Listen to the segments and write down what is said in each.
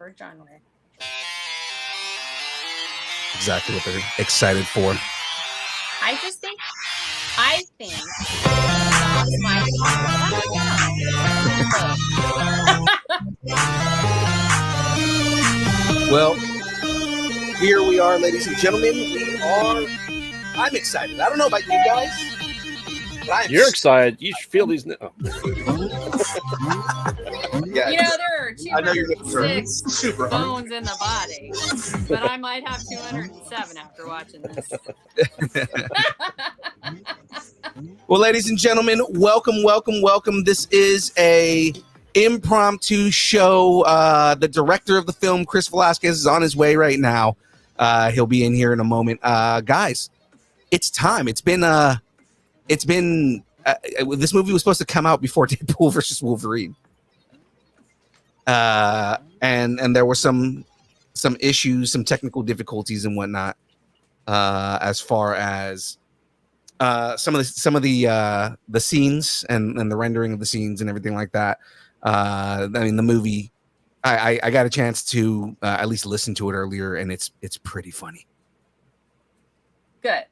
for John Wick. Exactly what they're excited for. I think Sauce might Well, here we are, ladies and gentlemen. I'm excited. I don't know about you guys. You're excited. You should feel these. Yeah, there are 206 bones in the body, but I might have 207 after watching this. Well, ladies and gentlemen, welcome. This is a impromptu show. The director of the film, Chris Velasquez, is on his way right now. He'll be in here in a moment. Guys, it's time. It's been this movie was supposed to come out before Deadpool versus Wolverine. And there were some issues, some technical difficulties and whatnot, as far as some of the scenes and the rendering of the scenes and everything like that. I mean, the movie, I got a chance to at least listen to it earlier, and it's pretty funny. Good.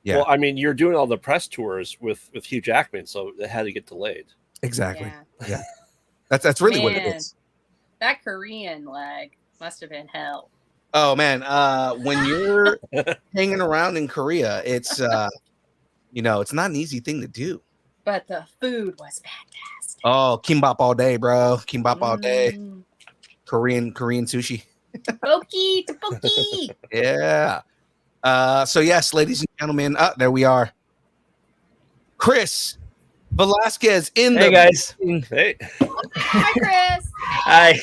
Yeah. Well, I mean, you're doing all the press tours with Hugh Jackman, so it had to get delayed. Exactly. Yeah. That's really what it is. That Korean leg must have been hell. Oh man, when you're hanging around in Korea, it's it's not an easy thing to do. But the food was fantastic. Oh, kimbap all day, bro. Kimbap all day. Korean sushi. Tteokbokki. Yeah. So yes, ladies and gentlemen, there we are. Chris Velasquez in Hey guys. Hey. Hi, Chris. Hi.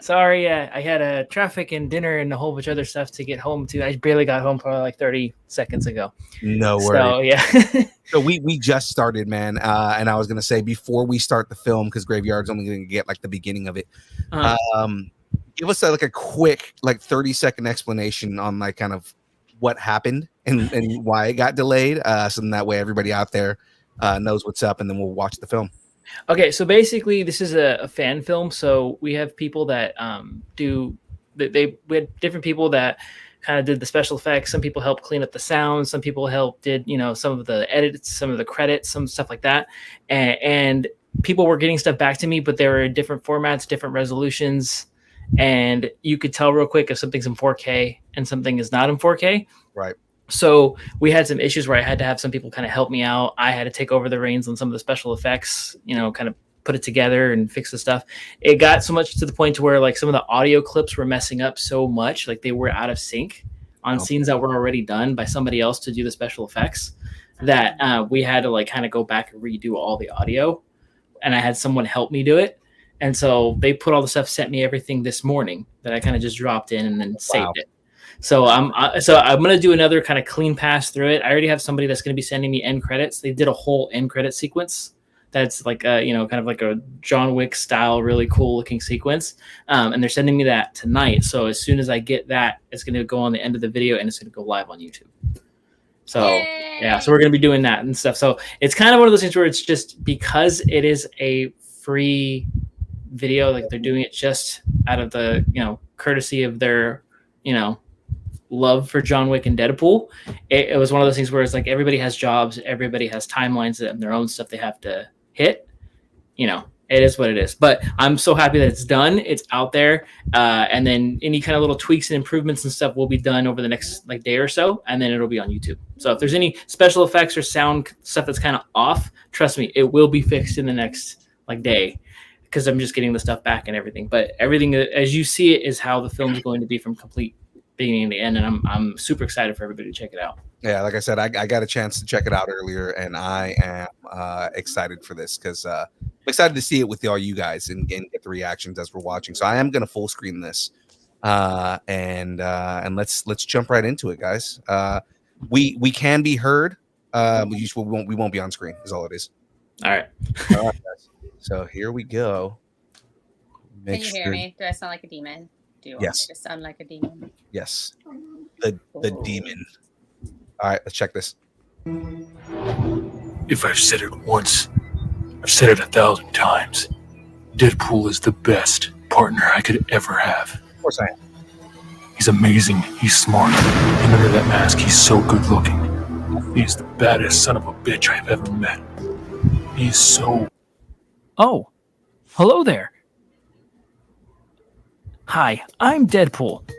Sorry, I had traffic and dinner and a whole bunch of other stuff to get home to. I barely got home probably like 30 seconds ago. No worries. So yeah. So we just started, man. And I was gonna say before we start the film, because Graveyard's only gonna get like the beginning of it. Give us a quick 30-second explanation on like kind of what happened and why it got delayed. So that way everybody out there knows what's up, and then we'll watch the film. Okay, so basically this is a fan film. So we have people that we had different people that kind of did the special effects. Some people helped clean up the sound. Some people did some of the edits, some of the credits, some stuff like that. And people were getting stuff back to me, but there were different formats, different resolutions. And you could tell real quick if something's in 4K and something is not in 4K. Right. So we had some issues where I had to have some people kind of help me out. I had to take over the reins on some of the special effects, kind of put it together and fix the stuff. It got so much to the point to where like some of the audio clips were messing up so much, like they were out of sync on scenes that were already done by somebody else to do the special effects, that we had to like kind of go back and redo all the audio. And I had someone help me do it. And so they put all the stuff, sent me everything this morning that I kind of just dropped in and then saved it. So I'm going to do another kind of clean pass through it. I already have somebody that's going to be sending me end credits. They did a whole end credit sequence. That's like kind of like a John Wick style, really cool looking sequence. And they're sending me that tonight. So as soon as I get that, it's going to go on the end of the video and it's going to go live on YouTube. So yeah, so we're going to be doing that and stuff. So it's kind of one of those things where it's just because it is a free video, like they're doing it just out of the courtesy of their love for John Wick and Deadpool. It was one of those things where it's like everybody has jobs, everybody has timelines and their own stuff they have to hit. It is what it is. But I'm so happy that it's done. It's out there, and then any kind of little tweaks and improvements and stuff will be done over the next day or so, and then it'll be on YouTube. So if there's any special effects or sound stuff that's kind of off, trust me, it will be fixed in the next day. Because I'm just getting the stuff back and everything. But everything as you see it is how the film is going to be from complete beginning to end. And I'm super excited for everybody to check it out. Yeah, like I said, I got a chance to check it out earlier, and I am excited for this because I'm excited to see it with all you guys and get the reactions as we're watching. So I am going to full screen this, and let's jump right into it, guys. We can be heard. We won't be on screen. Is all it is. All right. All right, guys. So here we go. Can you hear me? Do I sound like a demon? Do you want me to sound like a demon? Yes. The demon. All right, let's check this. If I've said it once, I've said it 1,000 times. Deadpool is the best partner I could ever have. Of course I am. He's amazing. He's smart. And under that mask, he's so good looking. He's the baddest son of a bitch I've ever met. He's so... Oh, hello there. Hi, I'm Deadpool.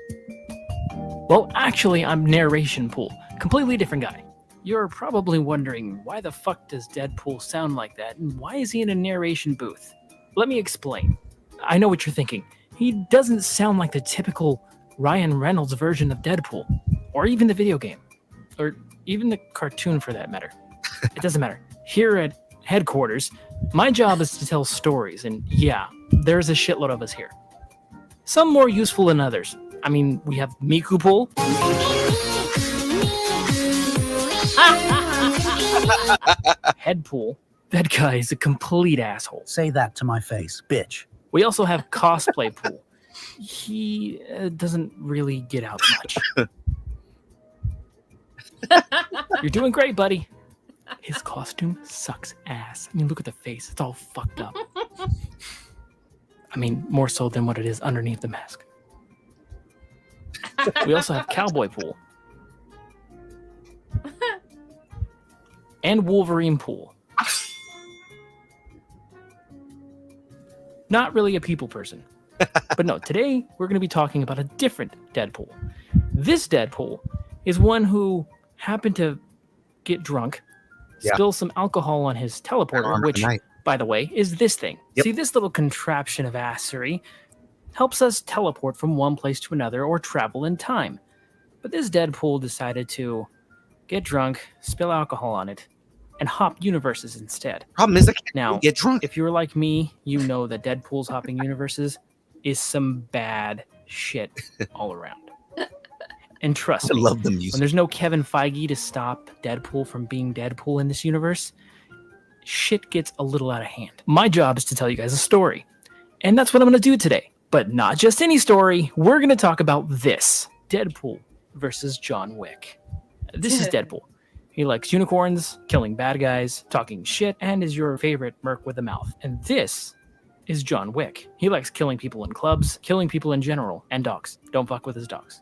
Well, actually, I'm Narration Pool. Completely different guy. You're probably wondering, why the fuck does Deadpool sound like that, and why is he in a narration booth? Let me explain. I know what you're thinking. He doesn't sound like the typical Ryan Reynolds version of Deadpool, or even the video game, or even the cartoon for that matter. It doesn't matter. Here at headquarters, my job is to tell stories, and yeah, there's a shitload of us here. Some more useful than others. I mean, we have Miku Pool. Headpool. That guy is a complete asshole. Say that to my face, bitch. We also have Cosplay Pool. He doesn't really get out much. You're doing great, buddy. His costume sucks ass. I mean, look at the face. It's all fucked up. I mean, more so than what it is underneath the mask. We also have Cowboy Pool. And Wolverine Pool. Not really a people person. But no, today we're going to be talking about a different Deadpool. This Deadpool is one who happened to get drunk, spill some alcohol on his teleporter, which, by the way, is this thing. Yep. See, this little contraption of assery helps us teleport from one place to another or travel in time. But this Deadpool decided to get drunk, spill alcohol on it, and hop universes instead. Problem is, I can't now get drunk. If you're like me, you know that Deadpool's hopping universes is some bad shit all around. And trust me, I love the music. When there's no Kevin Feige to stop Deadpool from being Deadpool in this universe, shit gets a little out of hand. My job is to tell you guys a story, and that's what I'm going to do today. But not just any story. We're going to talk about this: Deadpool versus John Wick. This is Deadpool. He likes unicorns, killing bad guys, talking shit, and is your favorite merc with a mouth. And this is John Wick. He likes killing people in clubs, killing people in general, and dogs. Don't fuck with his dogs.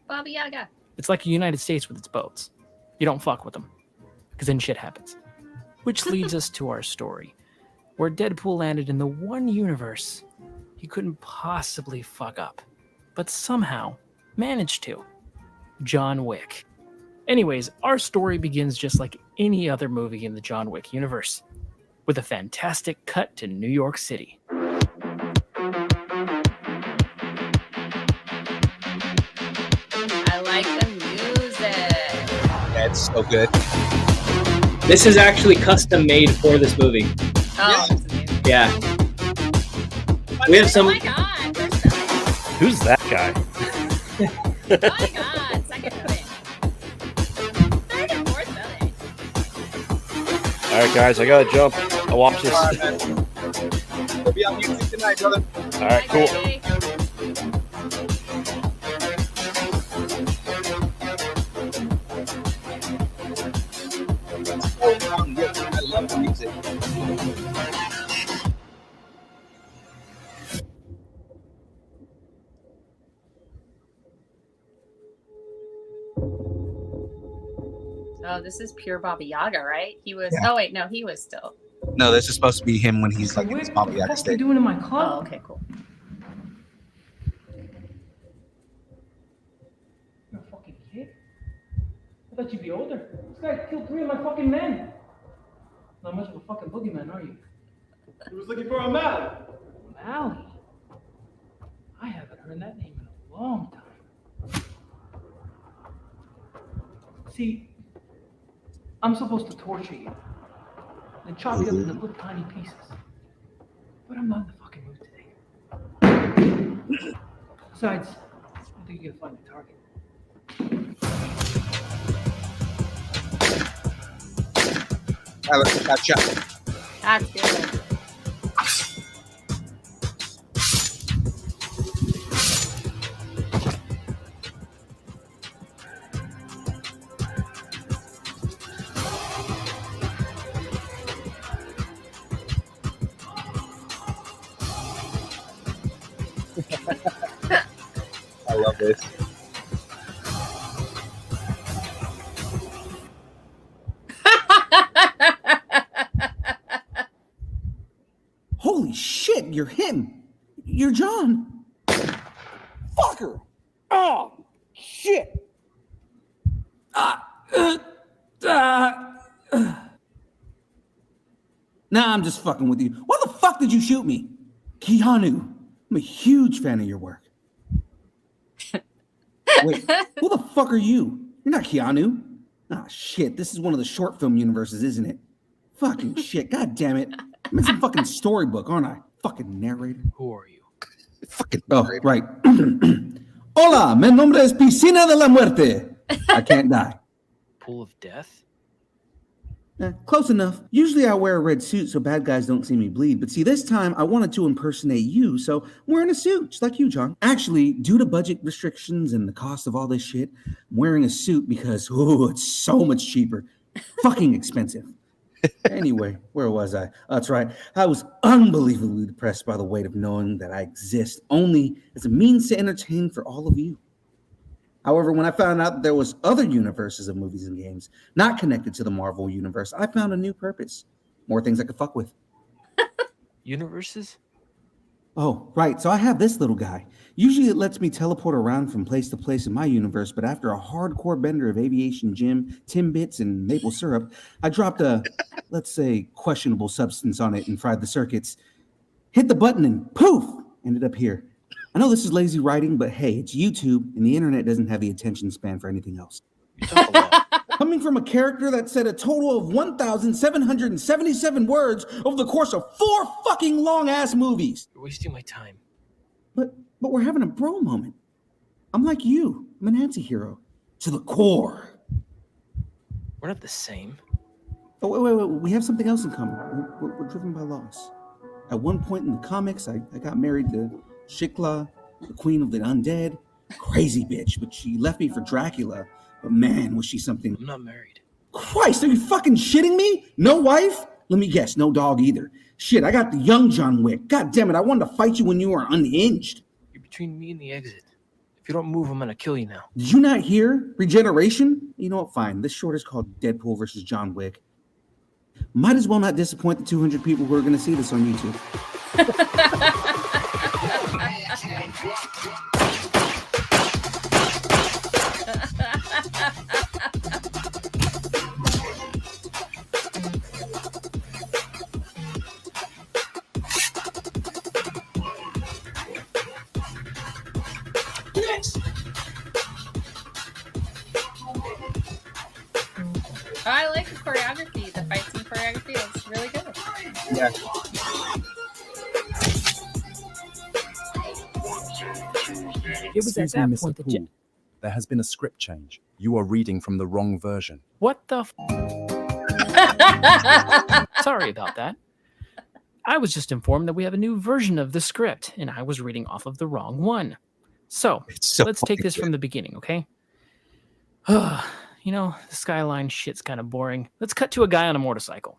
Baba Yaga. It's like the United States with its boats. You don't fuck with them, because then shit happens. Which leads us to our story, where Deadpool landed in the one universe he couldn't possibly fuck up, but somehow managed to. John Wick. Anyways, our story begins just like any other movie in the John Wick universe, with a fantastic cut to New York City. I like the music. Yeah, it's so good. This is actually custom made for this movie. Oh, that's amazing. Yeah. We have some. Oh my god, first time. Who's that guy? Oh my god, second filling. Third and fourth filling. All right, guys, I gotta jump. I'll watch this. All right, man. We'll be on YouTube tonight, brother. All right, cool. Bye. I love the music. Oh, this is pure Baba Yaga, right? He was. Yeah. Oh wait, no, he was still. No, this is supposed to be him when he's like in his Baba Yaga What are you state. doing in my Oh, club? okay, cool. You're a fucking kid? I thought you'd be older. This guy killed 3 of my fucking men. Not much of a fucking boogeyman, are you? He was looking for a mallet. Mally. I haven't heard that name in a long time. See, I'm supposed to torture you and chop you up into little tiny pieces. But I'm not in the fucking mood today. Besides, I don't think you're gonna find the target. All right, let's catch up. That's good. I love this. Holy shit, you're him. You're John. Fucker. Oh, shit. Nah, I'm just fucking with you. Why the fuck did you shoot me? Keanu, I'm a huge fan of your work. Wait, who the fuck are you? You're not Keanu. Ah, shit, this is one of the short film universes, isn't it? Fucking shit, god damn it. I'm in some fucking storybook, aren't I? Fucking narrator. Who are you? Fucking narrator. Oh, right. Hola, mi nombre es Piscina de la Muerte. I can't die. Pool of death? Close enough. Usually I wear a red suit so bad guys don't see me bleed, but see, this time I wanted to impersonate you, so I'm wearing a suit, just like you, John. Actually, due to budget restrictions and the cost of all this shit, I'm wearing a suit because, it's so much cheaper. Fucking expensive. Anyway, where was I? That's right. I was unbelievably depressed by the weight of knowing that I exist only as a means to entertain for all of you. However, when I found out that there was other universes of movies and games not connected to the Marvel universe, I found a new purpose. More things I could fuck with. Universes? Oh, right. So I have this little guy. Usually it lets me teleport around from place to place in my universe, but after a hardcore bender of aviation gym, Timbits, and maple syrup, I dropped a, let's say, questionable substance on it and fried the circuits. Hit the button and poof, ended up here. I know this is lazy writing, but hey, it's YouTube, and the internet doesn't have the attention span for anything else. Coming from a character that said a total of 1,777 words over the course of 4 fucking long-ass movies. You're wasting my time. But we're having a bro moment. I'm like you. I'm an anti-hero. To the core. We're not the same. Oh, wait. We have something else in common. We're driven by loss. At one point in the comics, I got married to Shikla, the queen of the undead. Crazy bitch, but she left me for Dracula. But man, was she something. I'm not married. Christ, are you fucking shitting me? No wife? Let me guess, no dog either. Shit, I got the young John Wick. God damn it, I wanted to fight you when you were unhinged. You're between me and the exit. If you don't move, I'm gonna kill you now. Did you not hear? Regeneration? You know what, fine. This short is called Deadpool versus John Wick. Might as well not disappoint the 200 people who are going to see this on YouTube. I like the choreography. The fight scene choreography is really good. Yeah. It was at that point that there has been a script change. You are reading from the wrong version. What the Sorry about that. I was just informed that we have a new version of the script, and I was reading off of the wrong one. So let's take this from the beginning, okay? You know, the skyline shit's kind of boring. Let's cut to a guy on a motorcycle.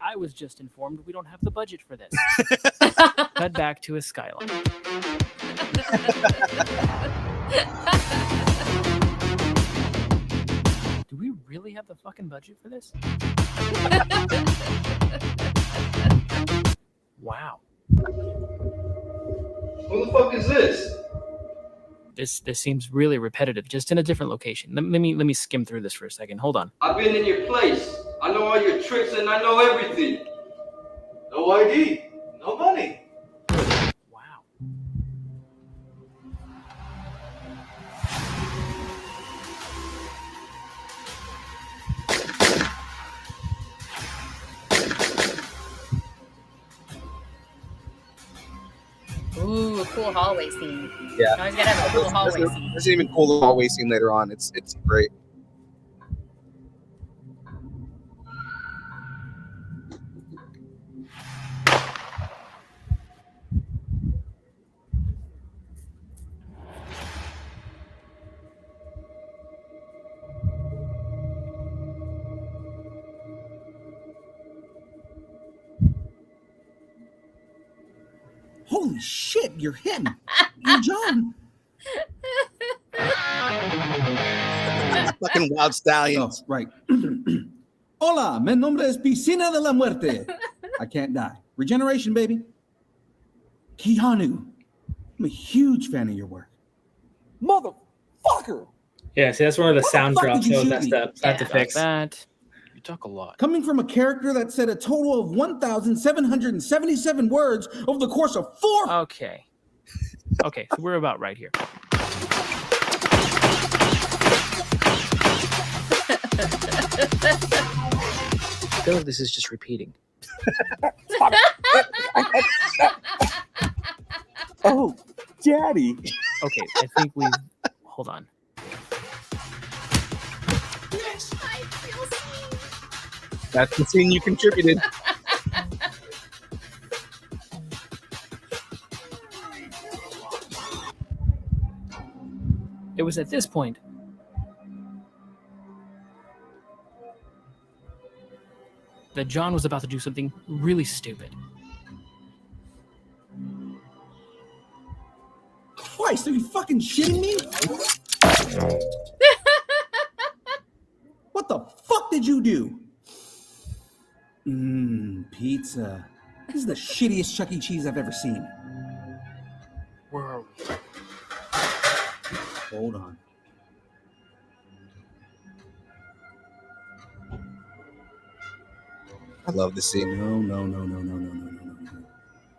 I was just informed we don't have the budget for this. Cut back to a skyline. Do we really have the fucking budget for this? Wow. Who the fuck is this? This seems really repetitive, just in a different location. Let me skim through this for a second. Hold on. I've been in your place. I know all your tricks and I know everything. No ID, no money. Wow. Ooh, cool hallway scene. Yeah. Always gotta have a cool hallway scene. There's an even cool hallway scene later on. It's great. Holy shit, you're him. You're John. Fucking wild stallions. Oh, right. Hola, mi nombre es Piscina de la Muerte. I can't die. Regeneration, baby. Keanu, I'm a huge fan of your work. Motherfucker! Yeah, see, that's one of the What the sound fuck drops did you that was shoot messed me? up. I have to fix. That. You talk a lot. Coming from a character that said a total of 1,777 words over the course of 4... Okay. Okay, so we're about right here. I feel like this is just repeating. Oh, daddy. Okay, I think we. Hold on. That's the scene you contributed. It was at this point that John was about to do something really stupid. Christ, are you fucking shitting me? What the fuck did you do? Pizza. This is the shittiest Chuck E. Cheese I've ever seen. Where are we? Hold on. I love this scene. No.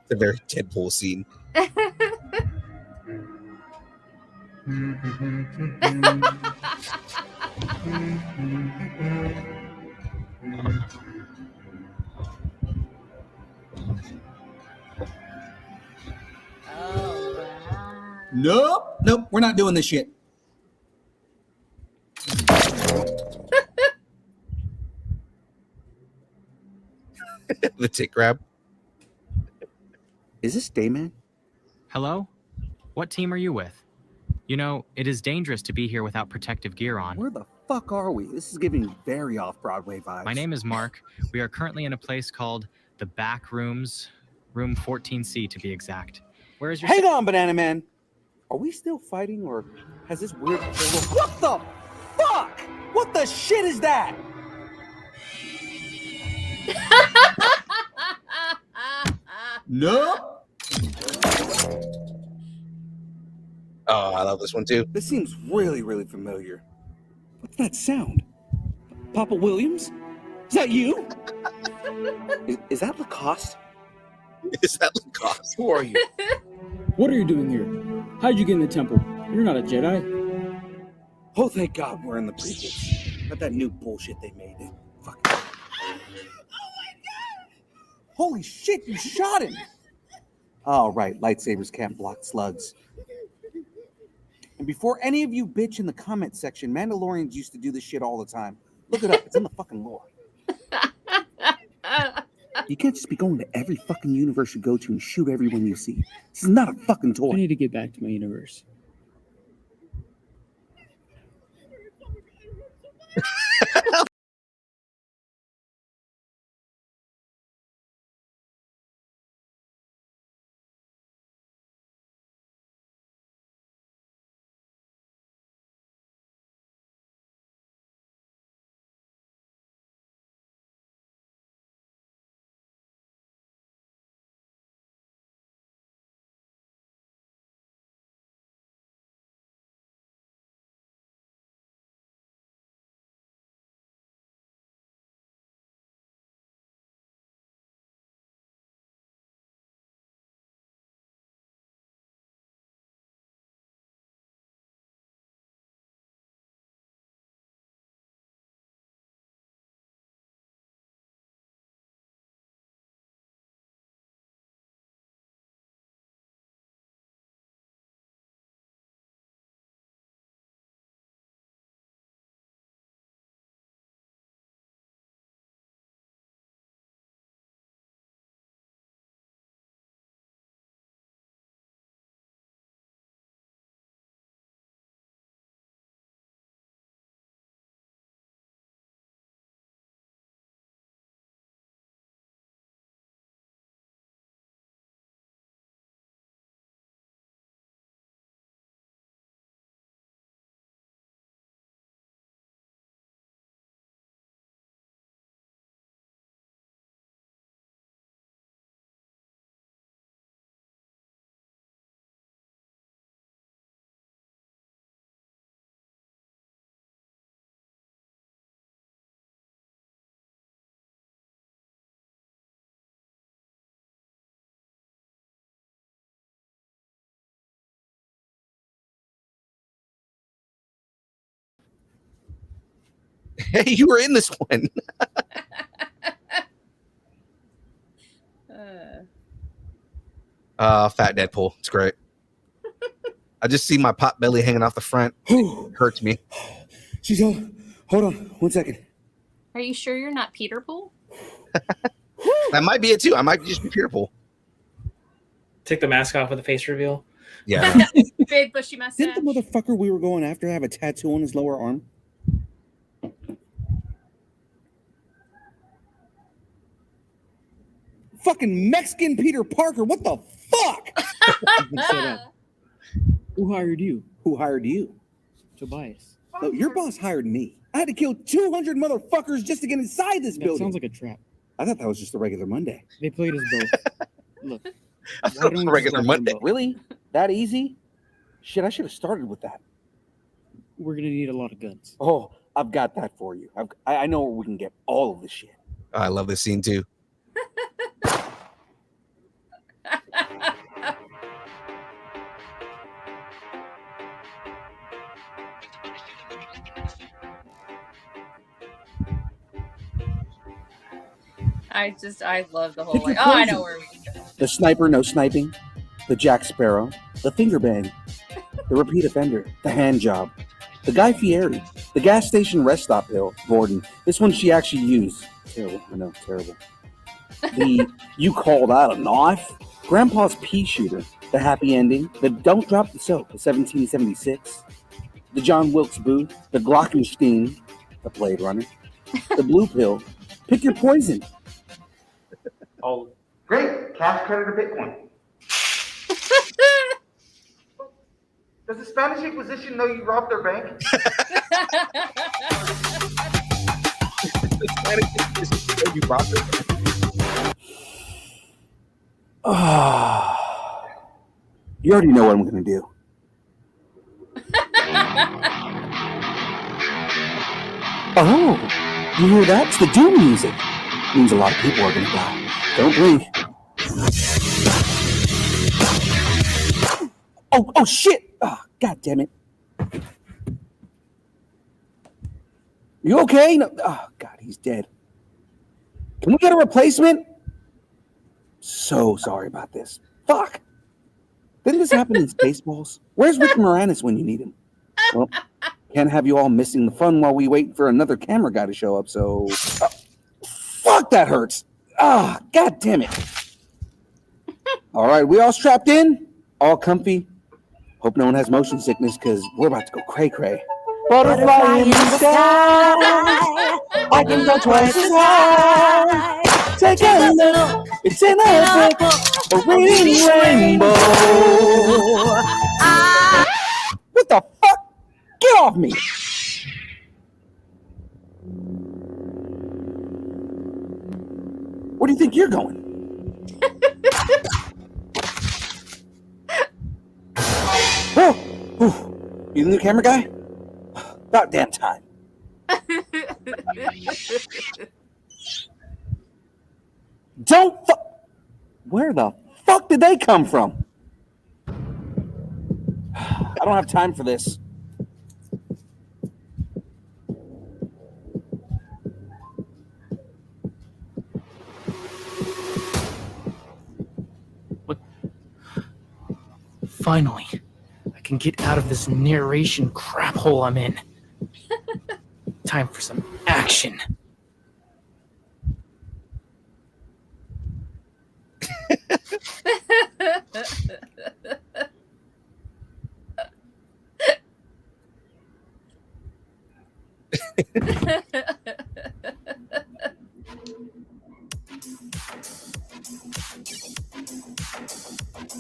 It's a very Deadpool scene. Nope, we're not doing this shit. The tick grab. Is this Dayman? Hello? What team are you with? You know, it is dangerous to be here without protective gear on. Where the fuck are we? This is giving me very off-Broadway vibes. My name is Mark. We are currently in a place called the Back Rooms, room 14C to be exact. Where is your... Hang on, Banana Man. Are we still fighting, or has this weird portal... What the fuck? What the shit is that? Nope. Oh, I love this one too. This seems really, really familiar. What's that sound? Papa Williams? Is that you? is that Lacoste? Is that Lacoste? Who are you? What are you doing here? How'd you get in the temple? You're not a Jedi. Oh, thank God we're in the prequels. Not that new bullshit they made. Fuck. Oh my God! Holy shit, you shot him! Oh, right. Lightsabers can't block slugs. And before any of you bitch in the comment section, Mandalorians used to do this shit all the time. Look it up. It's in the fucking lore. You can't just be going to every fucking universe you go to and shoot everyone you see. This is not a fucking toy. I need to get back to my universe. Hey, you were in this one. Fat Deadpool. It's great. I just see my pot belly hanging off the front. It hurts me. She's on. Hold on 1 second. Are you sure you're not Peter Pool? That might be it too. I might just be Peter Pool. Take the mask off with a face reveal. Yeah. Big bushy mustache. Didn't the motherfucker we were going after have a tattoo on his lower arm? Fucking Mexican Peter Parker. What the fuck? Shut up. Who hired you? Who hired you? Tobias. No, your boss hired me. I had to kill 200 motherfuckers just to get inside this That building. sounds like a trap. I thought that was just a regular Monday. They played us both. Look, I thought it was a regular Monday. Really? That easy? Shit, I should have started with that. we're gonna need a lot of guns. Oh, I've got that for you. I know where we can get all of this shit. I love this scene too. I love the whole like, oh, I know where we can go. The sniper, no sniping. The Jack Sparrow. The finger bang. The repeat offender. The hand job. The Guy Fieri. The gas station rest stop hill. Gordon. This one she actually used. Terrible. I know, terrible. The you call that a knife? Grandpa's pea shooter. The happy ending. The don't drop the soap. The 1776. The John Wilkes Booth. The Glockenstein. The Blade Runner. The blue pill. Pick your poison. Oh, great. Cash, credit, or Bitcoin. Does the Spanish Inquisition know you robbed their bank? You robbed it. You already know what I'm going to do. Oh, you hear that? It's the Doom music. Means a lot of people are going to die. Don't blink. Oh shit! Oh, God damn it. You okay? No. Oh, God, he's dead. Can we get a replacement? So sorry about this. Fuck. Didn't this happen in Spaceballs? Where's Rick Moranis when you need him? Well, can't have you all missing the fun while we wait for another camera guy to show up, so... fuck, that hurts. Ah, God damn it. All right, we all strapped in? All comfy? Hope no one has motion sickness, because we're about to go cray-cray. Butterfly in the sky, I can go twice as high. Take a look, it's in a book, a reading rainbow. What the fuck? Get off me! Where do you think you're going? Oh, you the new camera guy? About damn time. Don't Where the fuck did they come from? I don't have time for this. Finally, I can get out of this narration crap hole I'm in. Time for some action.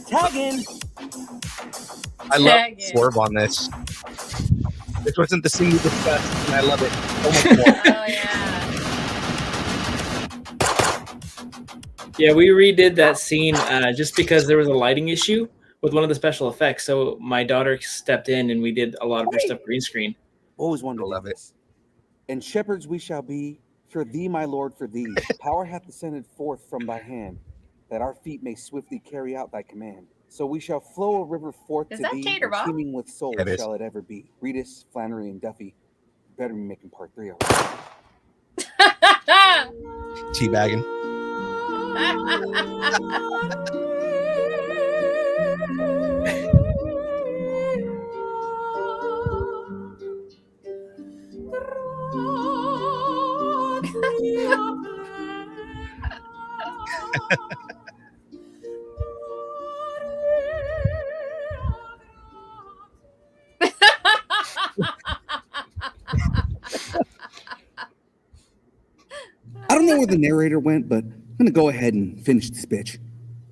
Tagging. I love Swerve on this. This wasn't the scene we discussed, and I love it so much more. Oh yeah. Yeah, we redid that scene just because there was a lighting issue with one of the special effects. So my daughter stepped in and we did a lot of her stuff green screen. Always wanted to love it. And shepherds we shall be, for thee, my Lord, for thee. Power hath descended forth from thy hand, that our feet may swiftly carry out thy command. So we shall flow a river forth Is to that thee, Tater and Bob? teeming with soul Yeah, it is. shall it ever be. Reedus, Flannery, and Duffy. better be making part 3 of it. Teabagging. I don't know where the narrator went, but I'm gonna go ahead and finish this bitch.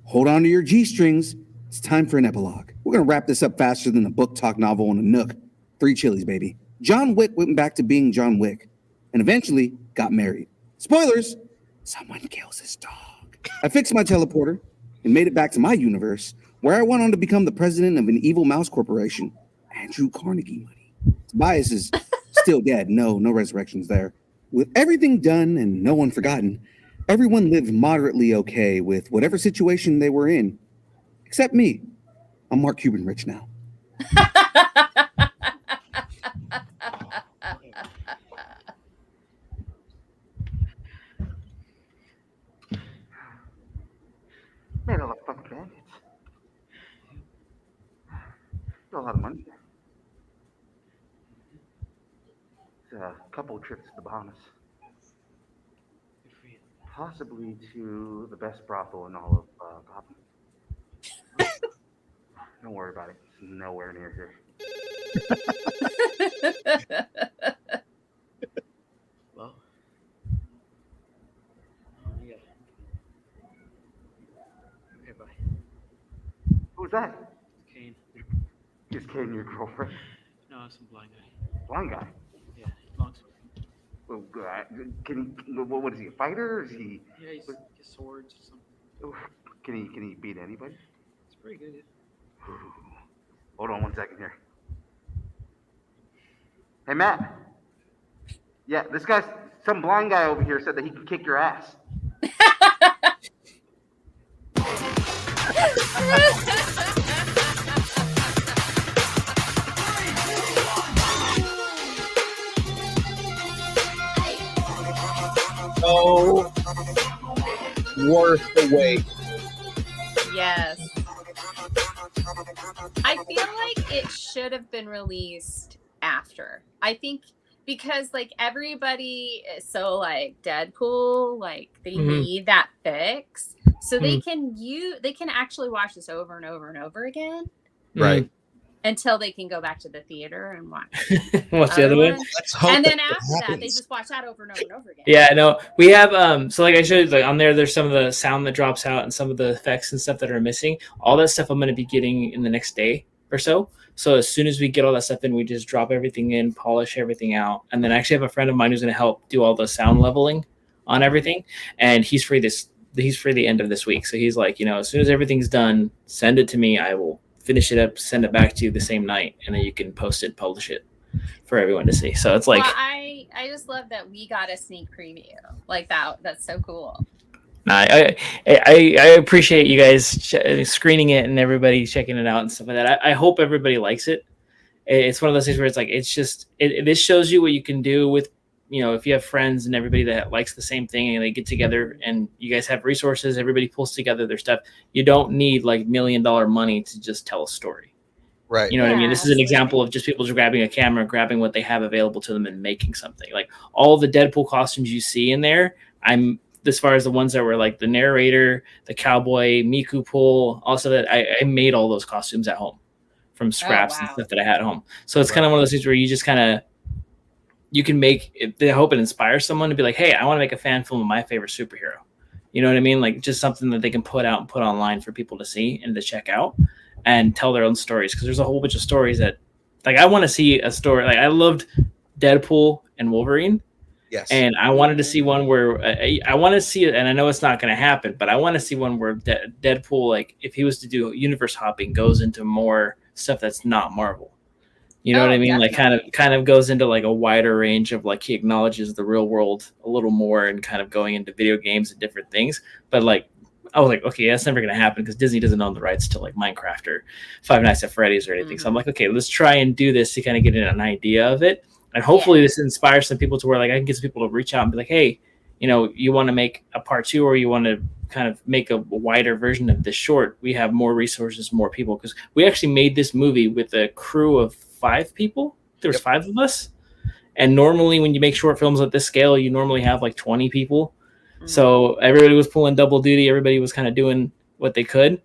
Hold on to your G-strings. It's time for an epilogue. We're gonna wrap this up faster than a book talk novel on a Nook. 3 chilies, baby. John Wick went back to being John Wick, and eventually got married. Spoilers! Someone kills his dog. I fixed my teleporter and made it back to my universe, where I went on to become the president of an evil mouse corporation. Andrew Carnegie money. Tobias is still dead. No resurrections there. With everything done and no one forgotten, everyone lived moderately okay with whatever situation they were in. Except me. I'm Mark Cuban rich now. Made a lot of fucking bandits. Got a lot of money. It's a couple trips to the Bahamas. Possibly to the best brothel in all of Gotham. Don't worry about it. It's nowhere near here. Well, yeah. Okay, bye. Who's that? Kane. Is Kane your girlfriend? No, it's some blind guy. Blind guy? Yeah, long story. Well, can he? What is he? A fighter? Or is he? Yeah, he's swords or something. Can he beat anybody? It's pretty good. Yeah. Hold on 1 second here. Hey Matt. Yeah, this guy's some blind guy over here said that he can kick your ass. So worth the wait. Yes. I feel like it should have been released after. I think because like everybody is so like Deadpool, like they need that fix. So they can actually watch this over and over and over again. Right. Until they can go back to the theater and watch. What's the other one? And then after that, they just watch that over and over and over again. Yeah, no, we have so like I showed you, like on there's some of the sound that drops out and some of the effects and stuff that are missing. All that stuff I'm going to be getting in the next day or so. So as soon as we get all that stuff in, we just drop everything in, polish everything out, and then I actually have a friend of mine who's going to help do all the sound leveling on everything, and he's free the end of this week. So he's like, as soon as everything's done, send it to me. I will finish it up, send it back to you the same night, and then you can post it, publish it for everyone to see. So it's like, well, I just love that we got a sneak preview like that. That's so cool. I appreciate you guys screening it and everybody checking it out and stuff like that. I hope everybody likes it. It's one of those things where it's like, it's just, this shows you what you can do with, if you have friends and everybody that likes the same thing and they get together and you guys have resources, everybody pulls together their stuff. You don't need like $1 million money to just tell a story. Right. You know what I mean? This is an example of just people just grabbing a camera, grabbing what they have available to them and making something. Like all the Deadpool costumes you see in there, as far as the ones that were like the narrator, the cowboy, Miku Pool, also that I made all those costumes at home from scraps and stuff that I had at home. So it's kind of one of those things where you just kind of, you can make it, I hope it inspires someone to be like, hey, I want to make a fan film of my favorite superhero. You know what I mean? Like just something that they can put out and put online for people to see and to check out and tell their own stories. Cause there's a whole bunch of stories that like, I want to see a story. Like I loved Deadpool and Wolverine. Yes. And I wanted to see one where I want to see it. And I know it's not going to happen, but I want to see one where Deadpool, like if he was to do universe hopping, goes into more stuff that's not Marvel. You know what I mean? Definitely. Like kind of goes into like a wider range of like he acknowledges the real world a little more and kind of going into video games and different things. But like I was like, okay, that's never going to happen because Disney doesn't own the rights to like Minecraft or Five Nights at Freddy's or anything. So I'm like, okay, let's try and do this to kind of get an idea of it. And hopefully this inspires some people to where like I can get some people to reach out and be like, hey, you know, you want to make a part 2 or you want to kind of make a wider version of this short, we have more resources, more people, because we actually made this movie with a crew of 5 people. There was 5 of us. And normally when you make short films at this scale, you normally have like 20 people. Mm-hmm. So everybody was pulling double duty. Everybody was kind of doing what they could.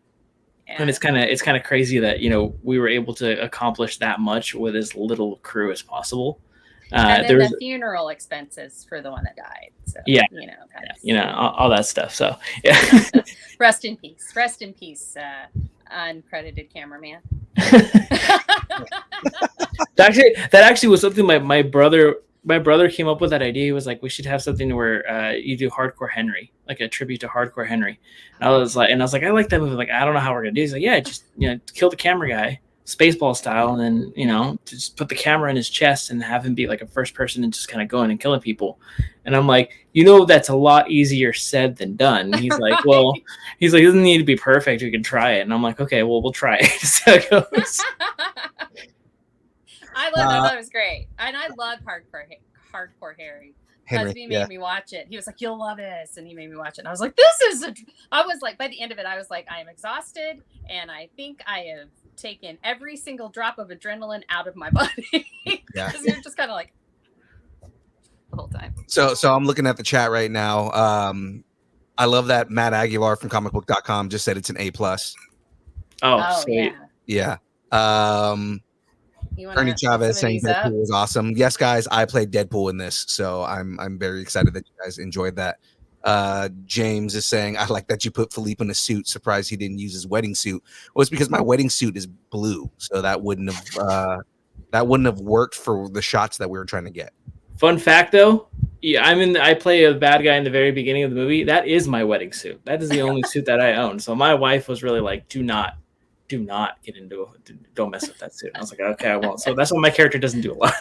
Yeah. And it's kind of crazy that, you know, we were able to accomplish that much with as little crew as possible. And then the funeral expenses for the one that died. So, yeah, you know, all that stuff. So yeah. Rest in peace, uncredited cameraman. That actually was something my brother came up with that idea. He was like, we should have something where you do Hardcore Henry, like a tribute to Hardcore Henry. And I was like, I like that movie. Like, I don't know how we're gonna do it. He's like, yeah, just, you know, kill the camera guy, Spaceball style, and then, you know, just put the camera in his chest and have him be like a first person and just kind of going and killing people. And I'm like, you know, that's a lot easier said than done. He's like, right. Well, he's like, it doesn't need to be perfect. We can try it. And I'm like, okay, well, we'll try it. So it goes. I thought it was great. And I love Hardcore Harry. Because he made me watch it. He was like, you'll love this. And he made me watch it. And I was like, I was like, by the end of it, I was like, I am exhausted. And I think I have taken every single drop of adrenaline out of my body. Because you're just kind of like the whole time. So I'm looking at the chat right now. I love that Matt Aguilar from comicbook.com just said it's an A+. Oh, sweet. Yeah. Ernie Chavez saying Deadpool was awesome. Yes, guys, I played Deadpool in this, so I'm very excited that you guys enjoyed that. James is saying, I like that you put Philippe in a suit. Surprised he didn't use his wedding suit. Well, it's because my wedding suit is blue, so that wouldn't have worked for the shots that we were trying to get. Fun fact, though, yeah, I play a bad guy in the very beginning of the movie. That is my wedding suit. That is the only suit that I own. So my wife was really like, do not get into it. Don't mess with that suit. And I was like, okay, I won't. So that's why my character doesn't do a lot.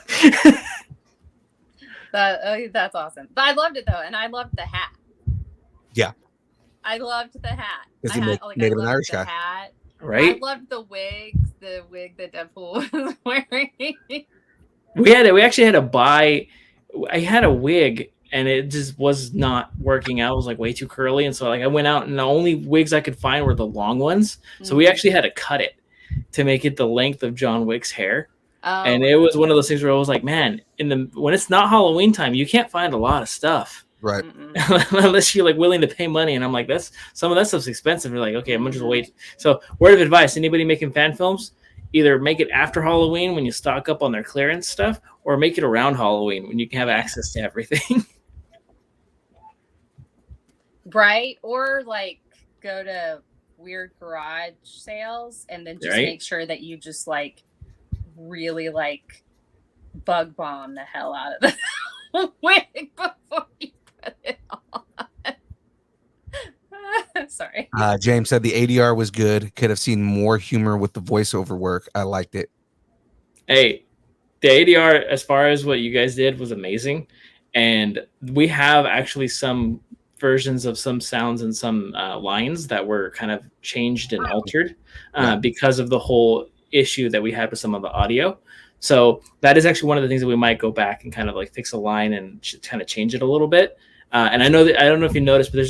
That's awesome. But I loved it though, and I loved the hat. Yeah, I loved the hat. Because he made him an Irish guy, hat. Right? I loved the wig that Deadpool was wearing. We actually had to buy. I had a wig. And it just was not working out. It was like way too curly. And so like I went out and the only wigs I could find were the long ones. So we actually had to cut it to make it the length of John Wick's hair. Oh, and it was one of those things where I was like, man, when it's not Halloween time, you can't find a lot of stuff. Right. Unless you're like willing to pay money. And I'm like, some of that stuff's expensive. You're like, okay, I'm gonna just wait. So word of advice, anybody making fan films, either make it after Halloween when you stock up on their clearance stuff, or make it around Halloween when you can have access to everything. Right, or like go to weird garage sales and then just make sure that you just like really like bug bomb the hell out of the wig before you put it on. Sorry. James said the ADR was good. Could have seen more humor with the voiceover work. I liked it. Hey, the ADR, as far as what you guys did, was amazing. And we have actually some versions of some sounds and some lines that were kind of changed and altered because of the whole issue that we had with some of the audio. So that is actually one of the things that we might go back and kind of like fix a line and kind of change it a little bit. And I know that, I don't know if you noticed, but there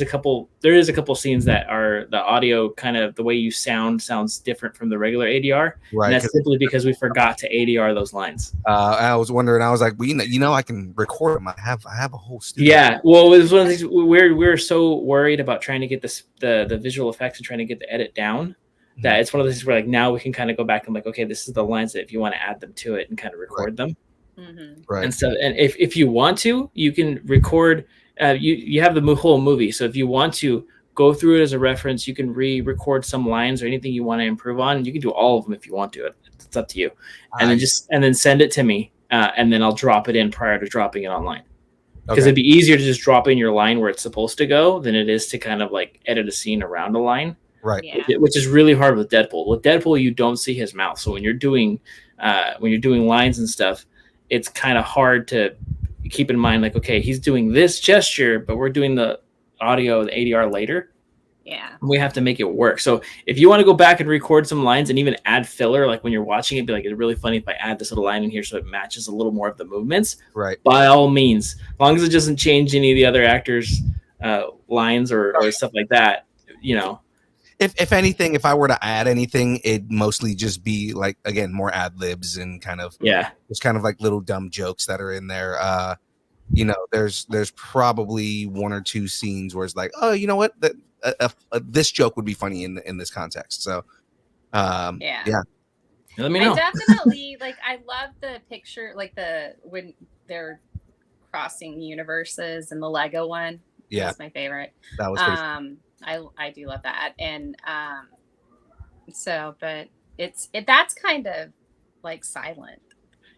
is a couple scenes that are the audio kind of the way you sounds different from the regular ADR. Right. And that's simply because we forgot to ADR those lines. I was wondering, I was like, well, I can record them. I have a whole studio. Yeah. Well, it was one of the things we're so worried about trying to get the visual effects and trying to get the edit down that it's one of those things where like now we can kind of go back and like, okay, this is the lines that if you want to add them to it and kind of record them. Mm-hmm. Right. And so, and if you want to, you can record. You have the whole movie, so if you want to go through it as a reference, you can re-record some lines or anything you want to improve on. You can do all of them if you want to. It's up to you. And then send it to me, and then I'll drop it in prior to dropping it online. Because it'd be easier to just drop in your line where it's supposed to go than it is to kind of like edit a scene around a line. Right. Yeah. Which is really hard with Deadpool. With Deadpool, you don't see his mouth, so when you're doing lines and stuff, it's kind of hard to keep in mind, like, okay, he's doing this gesture, but we're doing the audio, the ADR later. Yeah. We have to make it work. So if you want to go back and record some lines and even add filler, like when you're watching it, be like, it's really funny if I add this little line in here so it matches a little more of the movements. Right. By all means, as long as it doesn't change any of the other actors' lines or stuff like that, you know. If anything, if I were to add anything, it'd mostly just be like, again, more ad libs and kind of just kind of like little dumb jokes that are in there. You know, there's probably one or two scenes where it's like, oh, you know what, this joke would be funny in this context. So yeah. Let me know. I definitely like. I love the picture, like when they're crossing universes and the Lego one. Yeah, that's my favorite. That was I do love that, and but that's kind of like silent.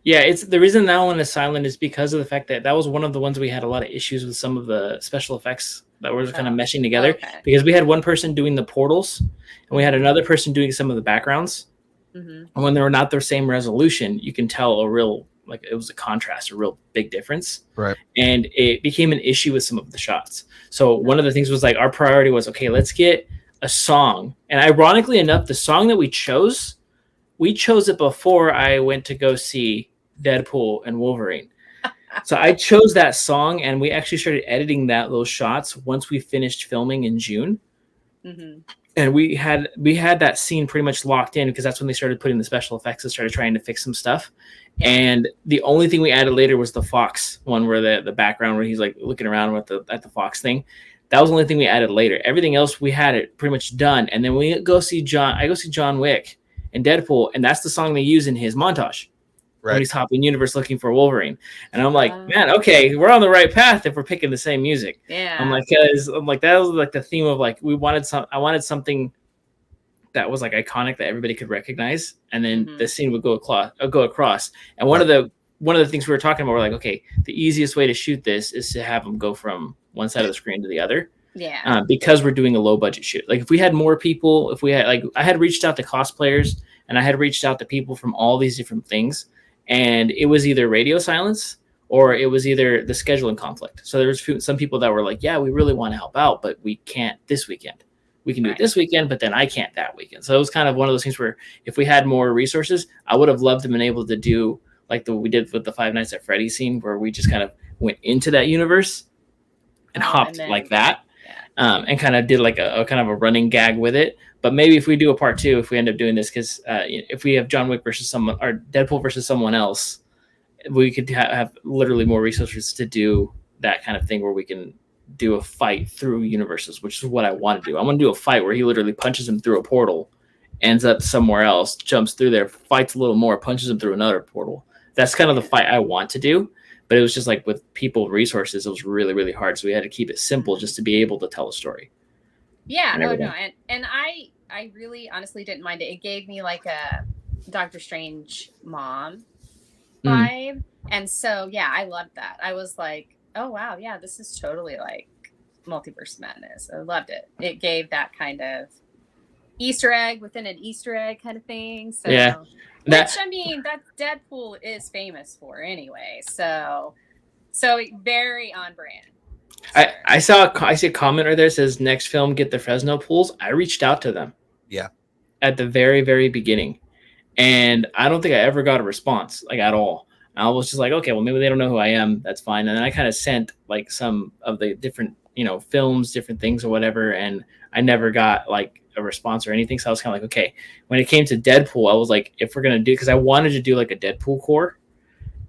Yeah, it's the reason that one is silent is because of the fact that was one of the ones we had a lot of issues with some of the special effects that were kind of meshing together because we had one person doing the portals and we had another person doing some of the backgrounds. And when they were not their same resolution, you can tell a real, like it was a contrast, a real big difference. Right. And it became an issue with some of the shots. So one of the things was like, our priority was, okay, let's get a song. And ironically enough, the song that we chose it before I went to go see Deadpool and Wolverine. So I chose that song and we actually started editing those shots once we finished filming in June. And we had that scene pretty much locked in because that's when they started putting the special effects and started trying to fix some stuff. And the only thing we added later was the Fox one where the background where he's like looking around at the Fox thing. That was the only thing we added later. Everything else we had it pretty much done. And then I go see John Wick and Deadpool, and that's the song they use in his montage. When he's hopping universe looking for Wolverine. And I'm like, man, okay, we're on the right path if we're picking the same music. Yeah. I'm like, that was like the theme of like, I wanted something that was like iconic that everybody could recognize. And then the scene would go across. And one of the things we were talking about, we're like, okay, the easiest way to shoot this is to have them go from one side of the screen to the other. Yeah. Because we're doing a low budget shoot. Like if we had more people, if we had I had reached out to cosplayers and I had reached out to people from all these different things. And it was either radio silence or it was either the scheduling conflict. So there's some people that were like, yeah, we really want to help out, but we can't this weekend. We can do it this weekend, but then I can't that weekend. So it was kind of one of those things where if we had more resources, I would have loved to have been able to do like we did with the Five Nights at Freddy's scene where we just kind of went into that universe and hopped like that. And kind of did like a kind of a running gag with it. But maybe if we do a part 2, if we end up doing this, because if we have John Wick versus someone or Deadpool versus someone else, we could have literally more resources to do that kind of thing where we can do a fight through universes, which is what I want to do. I want to do a fight where he literally punches him through a portal, ends up somewhere else, jumps through there, fights a little more, punches him through another portal. That's kind of the fight I want to do. But it was just like with people resources, it was really, really hard. So we had to keep it simple just to be able to tell a story. Yeah, and I really honestly didn't mind it. It gave me like a Doctor Strange mom vibe. And so yeah, I loved that. I was like, oh wow, yeah, this is totally like multiverse madness. I loved it. It gave that kind of Easter egg within an Easter egg kind of thing. So yeah. Which I mean, that Deadpool is famous for anyway. So very on brand. I see a comment right there that says next film get the Fresno pools. I reached out to them. Yeah. At the very, very beginning. And I don't think I ever got a response, like at all. I was just like, okay, well maybe they don't know who I am. That's fine. And then I kind of sent like some of the different, films, different things or whatever, and I never got like a response or anything. So I was kind of like, okay, when it came to Deadpool, I was like, if we're going to do, because I wanted to do like a Deadpool core.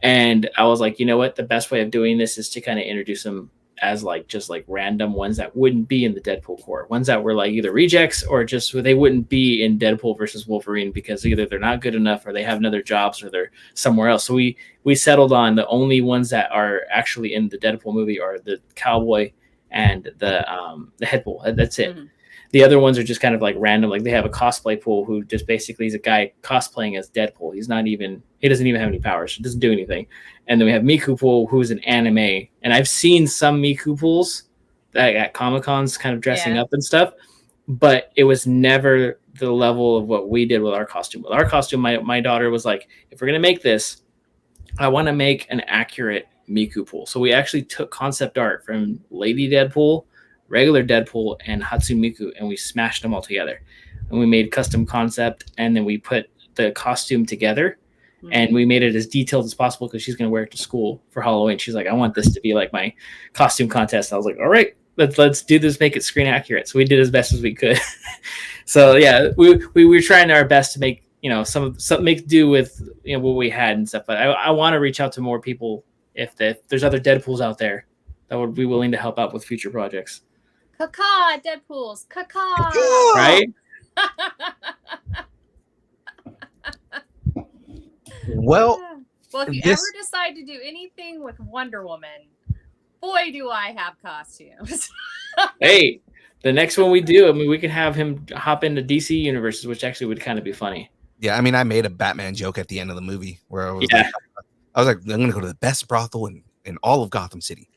And I was like, you know what? The best way of doing this is to kind of introduce them as like just like random ones that wouldn't be in the Deadpool core, ones that were like either rejects or just they wouldn't be in Deadpool versus Wolverine because either they're not good enough or they have another jobs or they're somewhere else. So we settled on the only ones that are actually in the Deadpool movie are the cowboy and the head pool. That's it. Mm-hmm. The other ones are just kind of like random. Like they have a cosplay pool who just basically is a guy cosplaying as Deadpool. He doesn't even have any powers. He doesn't do anything. And then we have Miku pool, who's an anime. And I've seen some Miku pools at Comic-Cons kind of dressing up and stuff, but it was never the level of what we did with our costume. With our costume, my daughter was like, if we're going to make this, I want to make an accurate Miku pool. So we actually took concept art from Lady Deadpool, regular Deadpool and Hatsune and we smashed them all together. And we made custom concept, and then we put the costume together, and we made it as detailed as possible because she's going to wear it to school for Halloween. She's like, I want this to be like my costume contest. I was like, all right, let's do this, make it screen accurate. So we did as best as we could. So yeah, we were trying our best to make, you know, some make do with, you know, what we had and stuff. But I want to reach out to more people if there's other Deadpools out there that would be willing to help out with future projects. Caca, Deadpools, caca. Right? Well, if you ever decide to do anything with Wonder Woman, boy, do I have costumes. Hey, the next one we do, I mean, we could have him hop into DC universes, which actually would kind of be funny. Yeah, I mean, I made a Batman joke at the end of the movie where I was like, I'm going to go to the best brothel in all of Gotham City.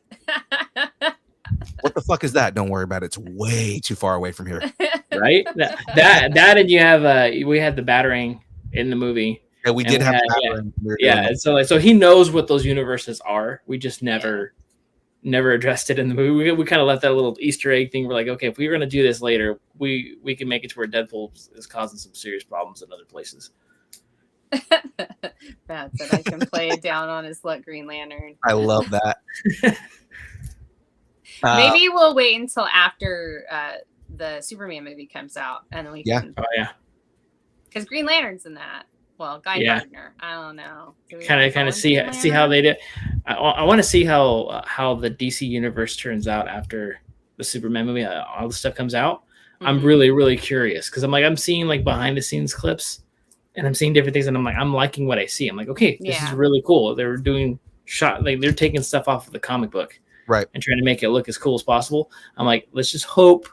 What the fuck is that? Don't worry about it. It's way too far away from here. Right? That and you have we had the Batarang in the movie. Yeah, we did have Batarang. Yeah, so he knows what those universes are. We just never addressed it in the movie. We kind of left that little Easter egg thing. We're like, okay, if we were going to do this later, we can make it to where Deadpool is causing some serious problems in other places. Bad that I can play it down on his Green Lantern. I love that. Maybe we'll wait until after the Superman movie comes out, and then we can. Oh yeah. Because Green Lantern's in that. Well, Guy Gardner. I don't know. Kind of see how they did. I want to see how the DC universe turns out after the Superman movie. All the stuff comes out. Mm-hmm. I'm really, really curious because I'm seeing like behind the scenes clips, and I'm seeing different things, and I'm liking what I see. I'm like, okay, this is really cool. They're doing they're taking stuff off of the comic book, right, and trying to make it look as cool as possible. I'm like, let's just hope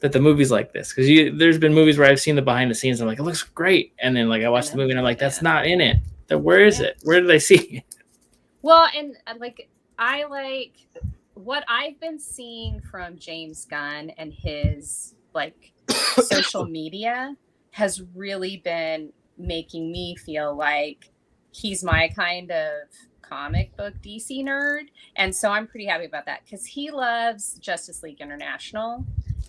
that the movie's like this, because there's been movies where I've seen the behind the scenes. I'm like, it looks great, and then like I watch the movie and I'm like, that's not in it. Where is it? Where did I see it? Well, and like I like what I've been seeing from James Gunn and his like social media has really been making me feel like he's my kind of comic book DC nerd, and so I'm pretty happy about that because he loves Justice League International.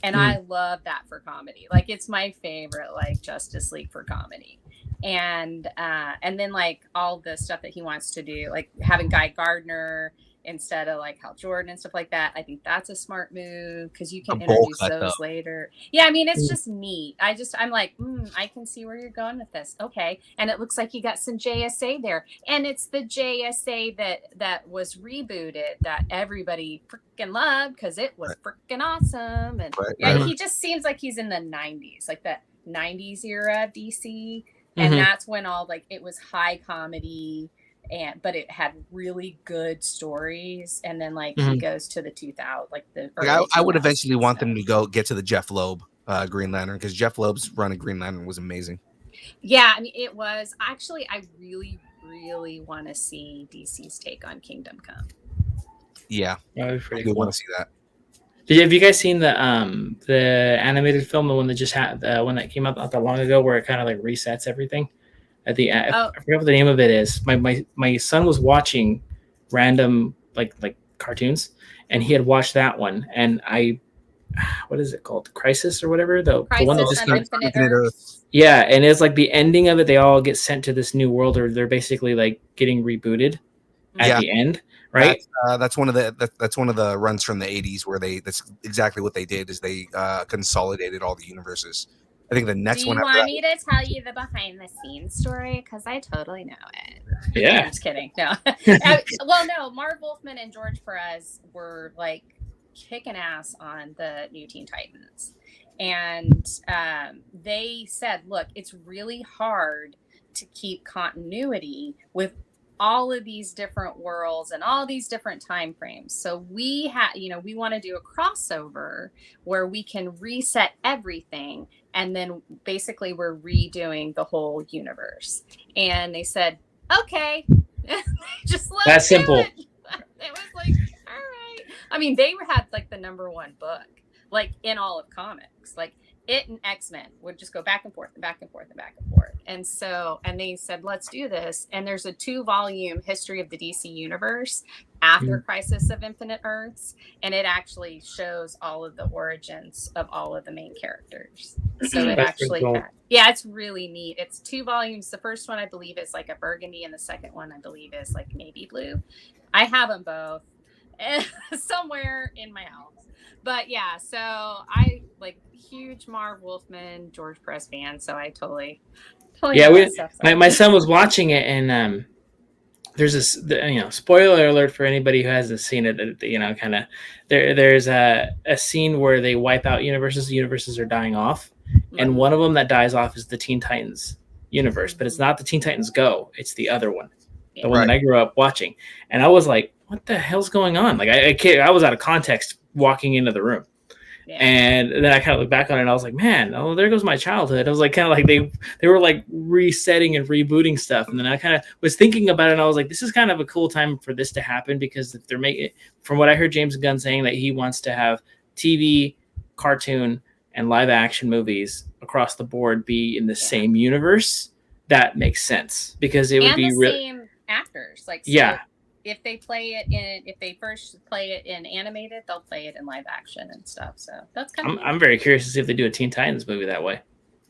And I love that for comedy. Like it's my favorite, like Justice League for comedy. And then like all the stuff that he wants to do, like having Guy Gardner instead of like Hal Jordan and stuff like that. I think that's a smart move because you can introduce those later. Yeah, I mean it's just neat. I'm like, I can see where you're going with this. Okay, and it looks like you got some JSA there, and it's the JSA that was rebooted that everybody freaking loved because it was freaking awesome. And he just seems like he's in the 90s, like the 90s era of DC, and that's when all like it was high comedy. But it had really good stories, and then like he goes to the 2000, like the. I would eventually want them to get to the Jeff Loeb Green Lantern because Jeff Loeb's run of Green Lantern was amazing. Yeah, I mean it was actually. I really, really want to see DC's take on Kingdom Come. Yeah, I do want to see that. Have you guys seen the animated film, the one that just had one that came out not that long ago, where it kind of like resets everything? At the end, I forget what the name of it is. My son was watching random like cartoons, and he had watched that one. And what is it called? Crisis or whatever. The one that just Infinite Earth. Yeah, and it's like the ending of it. They all get sent to this new world, or they're basically like getting rebooted at the end, right? That's one of the runs from the 80s where that's exactly what they did is they consolidated all the universes. I think the next one. Do you want me to tell you the behind the scenes story? Because I totally know it. Yeah. I'm just kidding. No. Well, no. Marv Wolfman and George Perez were like kicking ass on the new Teen Titans. And they said, look, it's really hard to keep continuity with all of these different worlds and all these different time frames. So we want to do a crossover where we can reset everything. And then basically we're redoing the whole universe. And they said, okay, just let that's simple. It was like, all right. I mean, they had like the #1 book, like in all of comics. Like it and X-Men would just go back and forth and back and forth and back and forth. And so, and they said, let's do this. And there's a 2-volume history of the DC universe after Crisis of Infinite Earths. And it actually shows all of the origins of all of the main characters. So it actually, cool. yeah, it's really neat. It's 2 volumes. The first one, I believe, is like a burgundy, and the second one, I believe, is like navy blue. I have them both somewhere in my house. But yeah, so I like huge Marv Wolfman, George Perez fan, so I totally yeah. know that stuff. My son was watching it, and there's this, spoiler alert for anybody who hasn't seen it. Kind of there's a scene where they wipe out universes. The universes are dying off, and one of them that dies off is the Teen Titans universe, but it's not the Teen Titans Go. It's the other one, the one that I grew up watching, and I was like, what the hell's going on? Like I was out of context walking into the room. Yeah. And then I kind of looked back on it and I was like, man, oh, there goes my childhood. I was like, kind of like they were like resetting and rebooting stuff. And then I kind of was thinking about it and I was like, this is kind of a cool time for this to happen, because if they're making, from what I heard James Gunn saying, that he wants to have TV, cartoon, and live action movies across the board be in the same universe, that makes sense, because it would be same actors. Like, so yeah. If they play it in, if they first play it in animated, they'll play it in live action and stuff. So that's kind of. I'm very curious to see if they do a Teen Titans movie that way.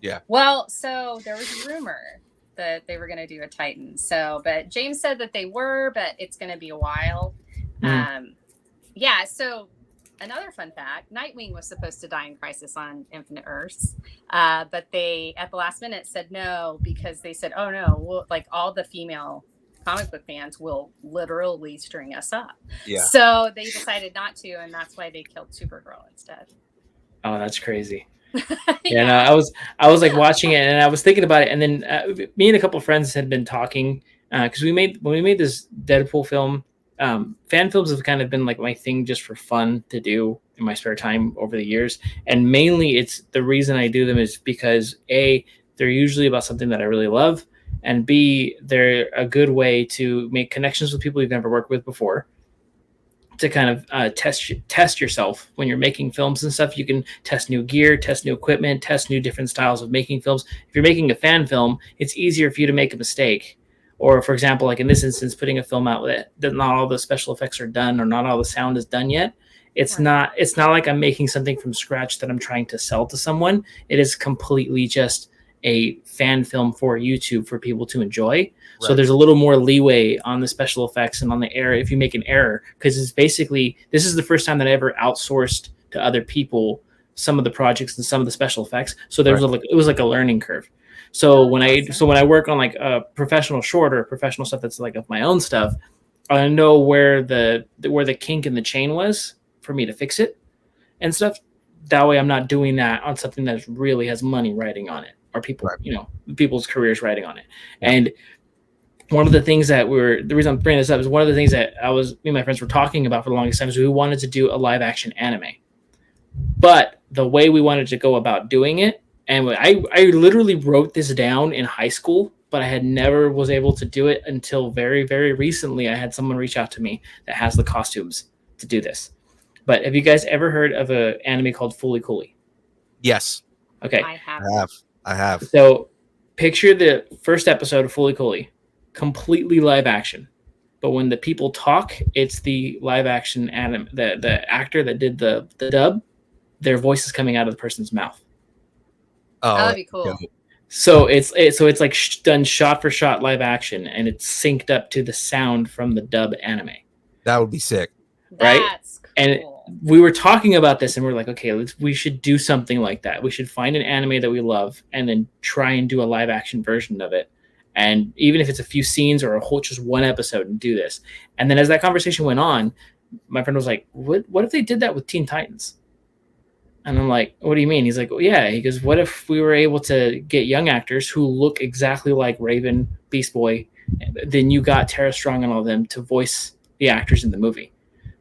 Yeah. Well, so there was a rumor that they were going to do a Titans. So, but James said that they were, but it's going to be a while. Yeah. So another fun fact: Nightwing was supposed to die in Crisis on Infinite Earths, but they at the last minute said no, because they said, "Oh no, well, like all the female comic book fans will literally string us up." Yeah. So they decided not to, and that's why they killed Supergirl instead. Oh, that's crazy. Yeah, no, I was like watching it and I was thinking about it, and then me and a couple of friends had been talking because when we made this Deadpool film, fan films have kind of been like my thing just for fun to do in my spare time over the years, and mainly it's the reason I do them is because A, they're usually about something that I really love, and B, they're a good way to make connections with people you've never worked with before, to kind of test yourself when you're making films and stuff. You can test new gear, test new equipment, test new different styles of making films. If you're making a fan film, it's easier for you to make a mistake. Or, for example, like in this instance, putting a film out that not all the special effects are done or not all the sound is done yet. It's not like I'm making something from scratch that I'm trying to sell to someone. It is completely just a fan film for YouTube for people to enjoy. Right. So there's a little more leeway on the special effects and on the error if you make an error, because it's basically, this is the first time that I ever outsourced to other people some of the projects and some of the special effects. So there was it was like a learning curve. So when I work on like a professional short or professional stuff that's like of my own stuff, I know where the kink in the chain was for me to fix it and stuff. That way I'm not doing that on something that really has money riding on it, or people, people's careers riding on it. And one of the things that the reason I'm bringing this up is one of the things that me and my friends were talking about for the longest time is we wanted to do a live action anime. But the way we wanted to go about doing it, and I literally wrote this down in high school, but I had never was able to do it until very, very recently. I had someone reach out to me that has the costumes to do this. But have you guys ever heard of an anime called Fooly Cooly? Yes. I Okay. have. So picture the first episode of Fooly Cooly, completely live action. But when the people talk, it's the live action anime, the actor that did the dub, their voice is coming out of the person's mouth. Oh, that'd be cool. So it's like done shot for shot live action, and it's synced up to the sound from the dub anime. That would be sick. Right? That's cool. And we were talking about this and we're like, okay, we should do something like that. We should find an anime that we love and then try and do a live action version of it. And even if it's a few scenes or just one episode, and do this. And then as that conversation went on, my friend was like, what if they did that with Teen Titans? And I'm like, what do you mean? He's like, well, yeah. He goes, what if we were able to get young actors who look exactly like Raven, Beast Boy, then you got Tara Strong and all of them to voice the actors in the movie.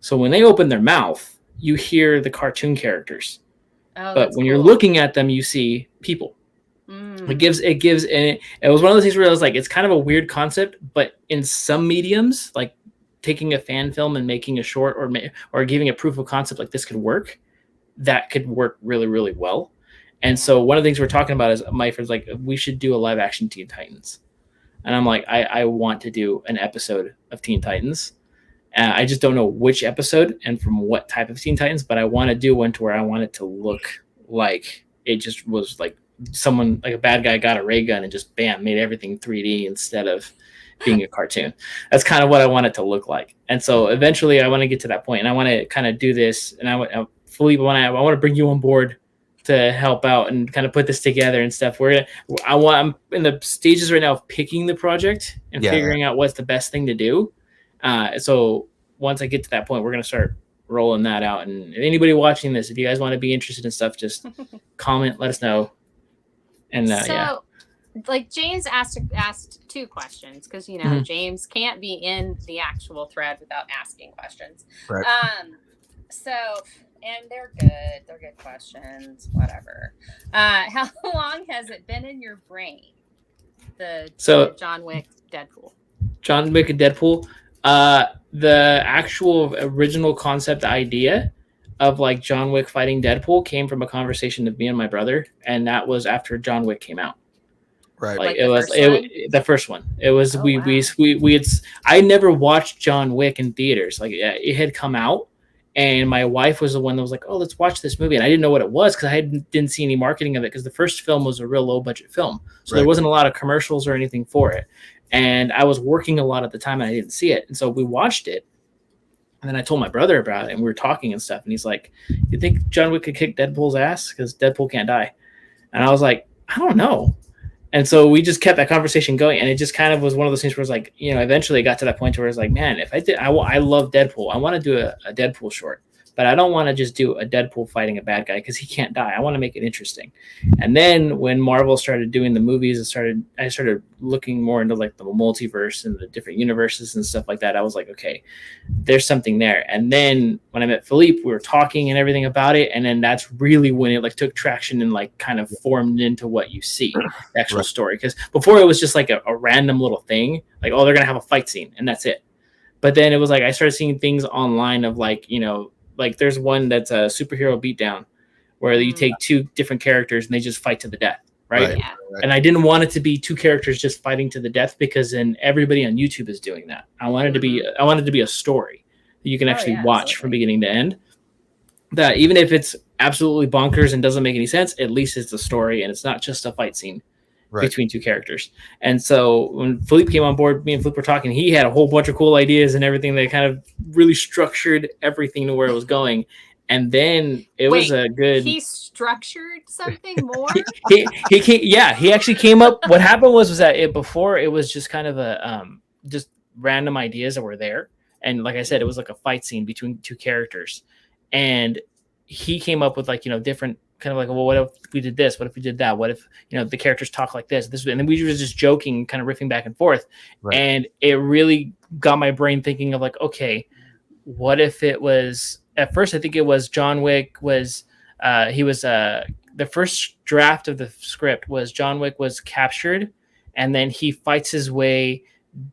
So when they open their mouth, you hear the cartoon characters. Oh, but when you're looking at them, you see people. It gives, and it was one of those things where I was like, it's kind of a weird concept, but in some mediums, like taking a fan film and making a short or giving a proof of concept like this could work, that could work really, really well. And so one of the things we're talking about is my friend's like, we should do a live action Teen Titans. And I'm like, I want to do an episode of Teen Titans. I just don't know which episode and from what type of Teen Titans, but I want to do one to where I want it to look like it just was like someone, like a bad guy got a ray gun and just bam, made everything 3D instead of being a cartoon. That's kind of what I want it to look like. And so eventually I want to get to that point, and I want to kind of do this. And Philippe, I want to bring you on board to help out and kind of put this together and stuff. I'm in the stages right now of picking the project and figuring out what's the best thing to do. So once I get to that point, we're going to start rolling that out. And if anybody watching this, if you guys want to be interested in stuff, just comment, let us know. And like James asked 2 questions because James can't be in the actual thread without asking questions. Right. And they're good questions, whatever. How long has it been in your brain? The John Wick Deadpool. John Wick and Deadpool. The actual original concept idea of like John Wick fighting Deadpool came from a conversation of me and my brother, and that was after John Wick came out. Right. Like the first one. It was I never watched John Wick in theaters. Like it had come out, and my wife was the one that was like, "Oh, let's watch this movie," and I didn't know what it was because I didn't see any marketing of it because the first film was a real low budget film, so there wasn't a lot of commercials or anything for it. And I was working a lot at the time and I didn't see it. And so we watched it. And then I told my brother about it and we were talking and stuff. And he's like, "You think John Wick could kick Deadpool's ass? Because Deadpool can't die." And I was like, "I don't know." And so we just kept that conversation going. And it just kind of was one of those things where it's like, eventually it got to that point where it's like, man, if I love Deadpool. I want to do a Deadpool short. But I don't want to just do a Deadpool fighting a bad guy because he can't die. I want to make it interesting. And then when Marvel started doing the movies, I started looking more into like the multiverse and the different universes and stuff like that. I was like, okay, there's something there. And then when I met Philippe, we were talking and everything about it. And then that's really when it like took traction and like kind of formed into what you see, the actual story. Because before it was just like a random little thing, like, oh, they're going to have a fight scene and that's it. But then it was like I started seeing things online of like, like there's one that's a superhero beatdown where you take 2 different characters and they just fight to the death. Right. Yeah. And I didn't want it to be 2 characters just fighting to the death because then everybody on YouTube is doing that. I wanted to be a story that you can actually watch from beginning to end. That even if it's absolutely bonkers and doesn't make any sense, at least it's a story and it's not just a fight scene between 2 characters. And so when Philippe came on board, me and Philippe were talking, he had a whole bunch of cool ideas and everything that kind of really structured everything to where it was going. And then he structured something more. he actually came up. What happened was that before it was just kind of a just random ideas that were there. And like I said, it was like a fight scene between 2 characters. And he came up with like, different kind of like, well, what if we did this? What if we did that? What if, the characters talk like this? And then we were just joking, kind of riffing back and forth. Right. And it really got my brain thinking of like, okay, what if it was, at first, I think it was John Wick was, the first draft of the script was John Wick was captured and then he fights his way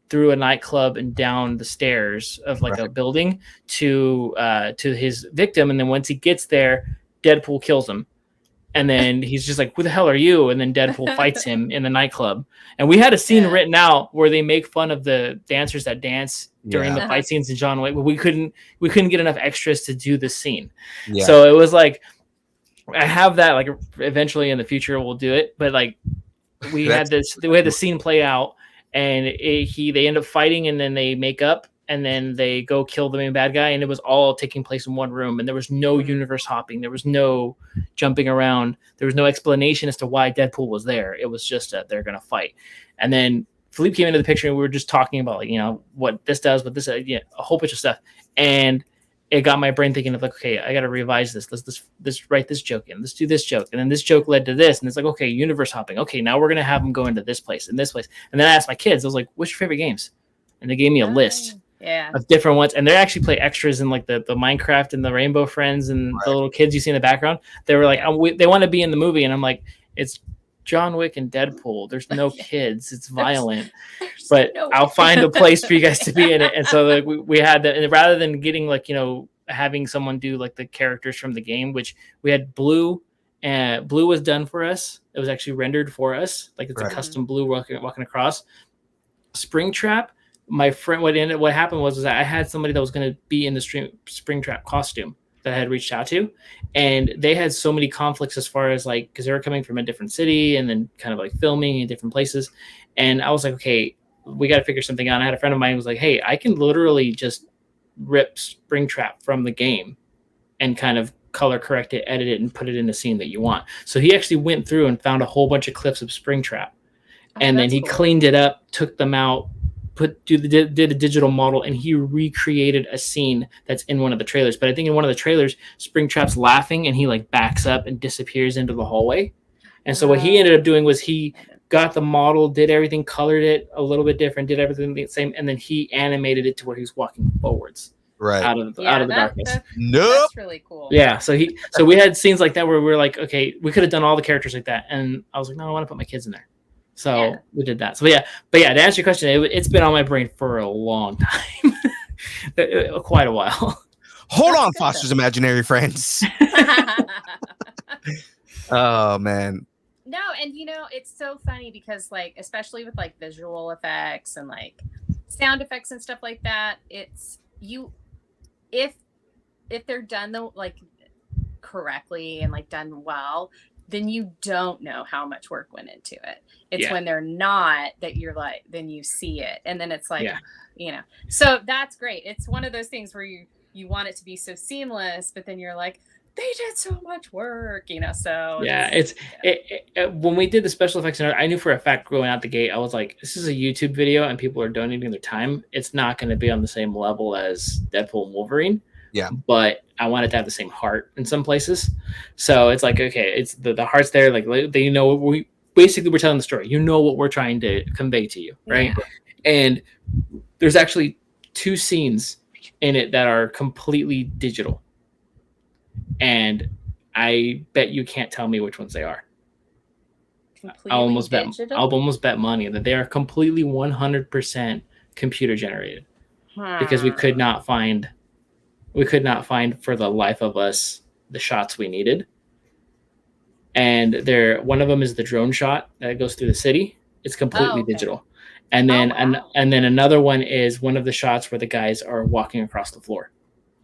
through a nightclub and down the stairs of like a building to his victim. And then once he gets there, Deadpool kills him. And then he's just like, "Who the hell are you?" And then Deadpool fights him in the nightclub. And we had a scene written out where they make fun of the dancers that dance during the fight scenes in John Wick. But we couldn't get enough extras to do this scene. Yeah. So it was like, I have that like eventually in the future we'll do it. But like we had the scene play out and they end up fighting and then they make up. And then they go kill the main bad guy, and it was all taking place in one room. And there was no universe hopping. There was no jumping around. There was no explanation as to why Deadpool was there. It was just that they're going to fight. And then Philippe came into the picture, and we were just talking about, like, what this does, what this, a whole bunch of stuff. And it got my brain thinking of like, okay, I got to revise this. Let's write this joke in. Let's do this joke. And then this joke led to this. And it's like, okay, universe hopping. Okay, now we're going to have them go into this place and this place. And then I asked my kids, I was like, what's your favorite games? And they gave me a list. Of different ones, and they actually play extras in like the Minecraft and the Rainbow Friends and the little kids you see in the background. They were like, they want to be in the movie, and I'm like, it's John Wick and Deadpool. There's no kids. It's violent, but I'll find a place for you guys to be in it. And so like we had that, and rather than getting like having someone do like the characters from the game, which we had Blue And blue was done for us. It was actually rendered for us. Like it's Right. a custom blue walking across. Springtrap, my friend, what happened was that I had somebody that was going to be in the Springtrap costume that I had reached out to, and they had so many conflicts as far as like, because they were coming from a different city and then kind of like filming in different places. And I was like, okay, we got to figure something out. And I had a friend of mine who was like, hey, I can literally just rip Springtrap from the game and kind of color correct it, edit it, and put it in the scene that you want. So he actually went through and found a whole bunch of clips of Springtrap, and then he cleaned it up, took them out, did a digital model, and he recreated a scene that's in one of the trailers. But I think in one of the trailers, Springtrap's laughing and he like backs up and disappears into the hallway. And so what he ended up doing was he got the model, did everything, colored it a little bit different, did everything the same, and then he animated it to where he was walking forwards. Right. Out of the darkness. That's really cool. Yeah. So we had scenes like that where we were like, okay, we could have done all the characters like that. And I was like, no, I want to put my kids in there. So we did that. So to answer your question, it's been on my brain for a long time, quite a while. Hold on, Foster's imaginary friends. Oh man. No, and it's so funny because like, especially with like visual effects and like sound effects and stuff like that, it's if they're done though like correctly and like done well, then you don't know how much work went into it. It's when they're not that you're like, then you see it, and then it's like, so that's great. It's one of those things where you want it to be so seamless, but then you're like, they did so much work, so when we did the special effects, I knew for a fact going out the gate, I was like, this is a YouTube video and people are donating their time. It's not going to be on the same level as Deadpool and Wolverine. Yeah. But I want it to have the same heart in some places. So it's like, okay, it's the heart's there. Like they we're telling the story. You know what we're trying to convey to you, right? Yeah. And there's actually 2 scenes in it that are completely digital. And I bet you can't tell me which ones they are. I'll almost bet money that they are completely 100% computer generated, because we could not find for the life of us the shots we needed. And one of them is the drone shot that goes through the city. It's completely digital. And then and then another one is one of the shots where the guys are walking across the floor,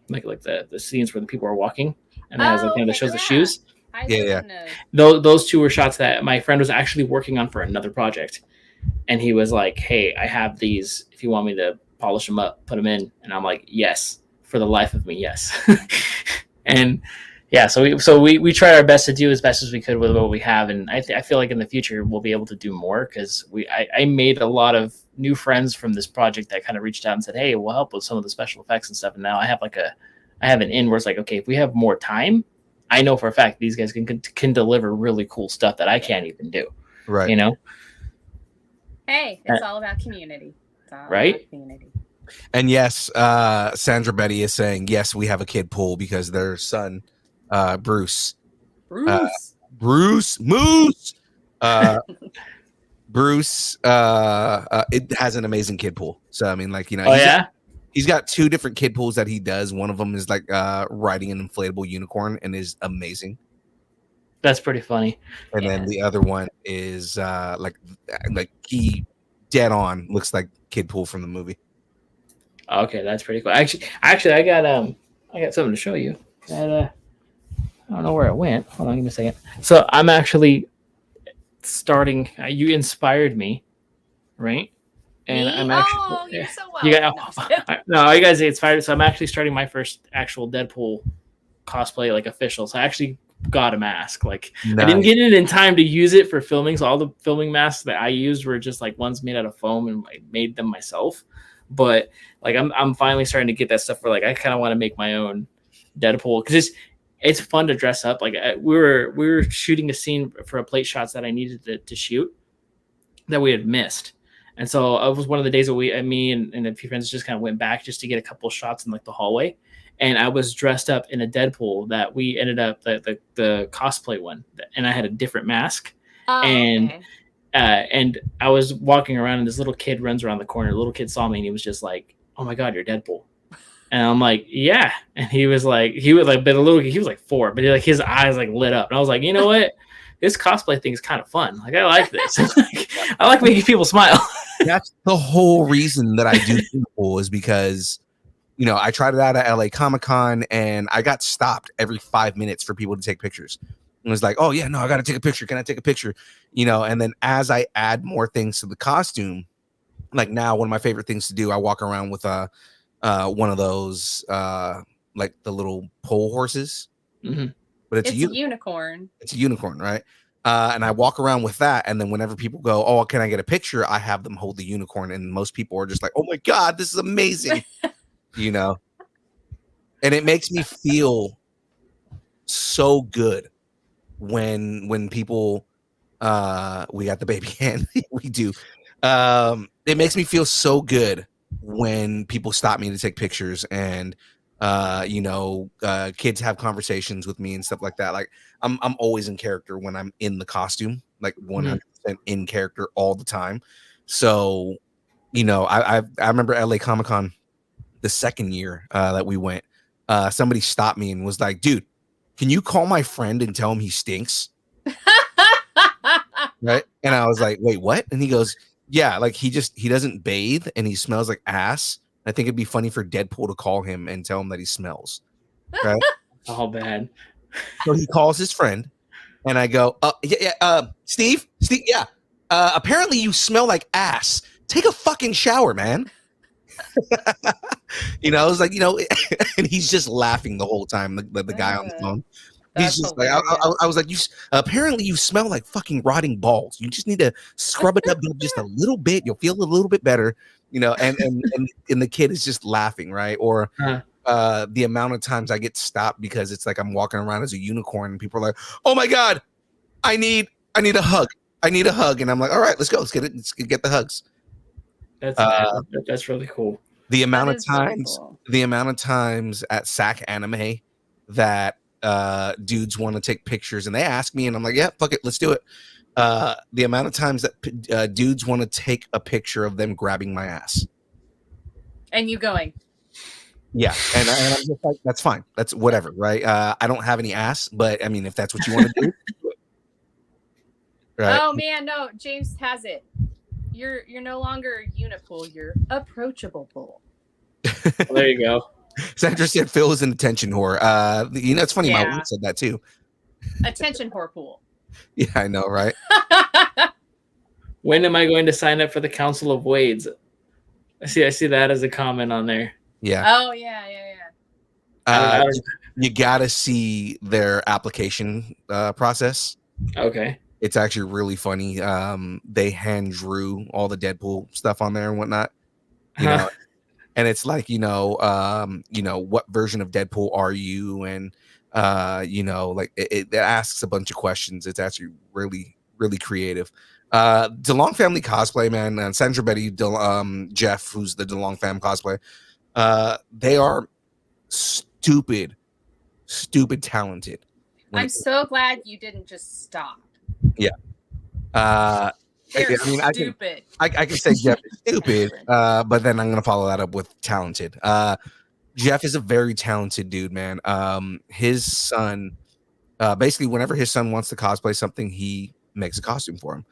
like the scenes where the people are walking, and it has that shows the shoes. Those 2 were shots that my friend was actually working on for another project, and he was like, hey, I have these if you want me to polish them up, put them in. And I'm like, yes, for the life of me, yes. And so we tried our best to do as best as we could with what we have, and I feel like in the future we'll be able to do more, because I made a lot of new friends from this project that kind of reached out and said, hey, we'll help with some of the special effects and stuff. And now I have an in where it's like, okay, if we have more time, I know for a fact these guys can deliver really cool stuff that I can't even do. Right. Hey, it's all about community. Right. And yes, Sandra Betty is saying, yes, we have a kid pool because their son, Bruce Moose. Bruce, it has an amazing kid pool. So I mean, like, he's got 2 different kid pools that he does. One of them is like riding an inflatable unicorn and is amazing. That's pretty funny. And then the other one is like he dead on looks like kid pool from the movie. Okay, that's pretty cool. Actually, I got something to show you. That, I don't know where it went. Hold on, give me a second. So I'm actually starting. You inspired me, right? And I'm actually. You're so well. No, you guys inspired. So I'm actually starting my first actual Deadpool cosplay, like official. So I actually got a mask. Like, nice. I didn't get it in time to use it for filming. So all the filming masks that I used were just like ones made out of foam, and I made them myself. But like I'm finally starting to get that stuff where like I kind of want to make my own Deadpool, because it's fun to dress up. Like we were shooting a scene for a plate shots that I needed to shoot that we had missed, and so it was one of the days that me and a few friends just kind of went back just to get a couple of shots in like the hallway, and I was dressed up in a Deadpool that we ended up the cosplay one, and I had a different mask, and I was walking around, and this little kid runs around the corner. The little kid saw me, and he was just like, "Oh my God, you're Deadpool!" And I'm like, yeah. And he was like, he was like 4, but his eyes like lit up. And I was like, you know what? This cosplay thing is kind of fun. Like, I like this. I like making people smile. That's the whole reason that I do Deadpool, is because, you know, I tried it out at LA Comic-Con and I got stopped every 5 minutes for people to take pictures. It was like, oh yeah, no, I got to take a picture. Can I take a picture? You know, and then as I add more things to the costume, like now one of my favorite things to do, I walk around with one of those like the little pole horses, but it's a unicorn. It's a unicorn, right? And I walk around with that, and then whenever people go, oh, can I get a picture, I have them hold the unicorn, and most people are just like, oh my god, this is amazing. You know, and it makes me feel so good when people we got the baby hand. We do. It makes me feel so good when people stop me to take pictures, and you know, kids have conversations with me and stuff like that. Like I'm always in character when I'm in the costume, like 100% in character all the time. So, you know, I remember LA Comic-Con the second year that we went, somebody stopped me and was like, dude, can you call my friend and tell him he stinks? Right? And I was like, wait, what? And he goes, yeah, like he doesn't bathe and he smells like ass. I think it'd be funny for Deadpool to call him and tell him that he smells. Right? Oh, bad. So he calls his friend, and I go, Steve, yeah. Apparently you smell like ass. Take a fucking shower, man. You know, I was like, you know, and he's just laughing the whole time. The guy on the phone. He's just like, I was like, apparently you smell like fucking rotting balls. You just need to scrub it up just a little bit. You'll feel a little bit better, you know. And the kid is just laughing, right? Or the amount of times I get stopped because it's like I'm walking around as a unicorn, and people are like, oh my god, I need a hug. I need a hug, and I'm like, all right, let's go. Let's get the hugs. That's really cool. The amount of times at SAC Anime that dudes want to take pictures and they ask me, and I'm like, yeah, fuck it, let's do it. The amount of times that dudes want to take a picture of them grabbing my ass, and you going, yeah, and I'm just like, that's fine, that's whatever, right? I don't have any ass, but I mean, if that's what you want to do, do it. Right? Oh man, no, James has it. You're no longer a unipool, you're approachable pool. Well, there you go. Sandra said Phil is an attention whore. You know, it's funny, my wife said that too. Attention whore pool. Yeah, I know, right? When am I going to sign up for the Council of Wades? I see that as a comment on there. Yeah. Oh yeah. You gotta see their application process. Okay. It's actually really funny. They hand drew all the Deadpool stuff on there and whatnot. You know, and it's like, you know, what version of Deadpool are you? And you know, like it asks a bunch of questions. It's actually really, really creative. DeLong Family Cosplay, man, and Sandra Betty, Jeff, who's the DeLong Fam Cosplay, they are stupid talented. I'm so glad you didn't just stop. Yeah. They're stupid. I can say Jeff is stupid, but then I'm gonna follow that up with talented. Jeff is a very talented dude, man. His son, basically, whenever his son wants to cosplay something, he makes a costume for him.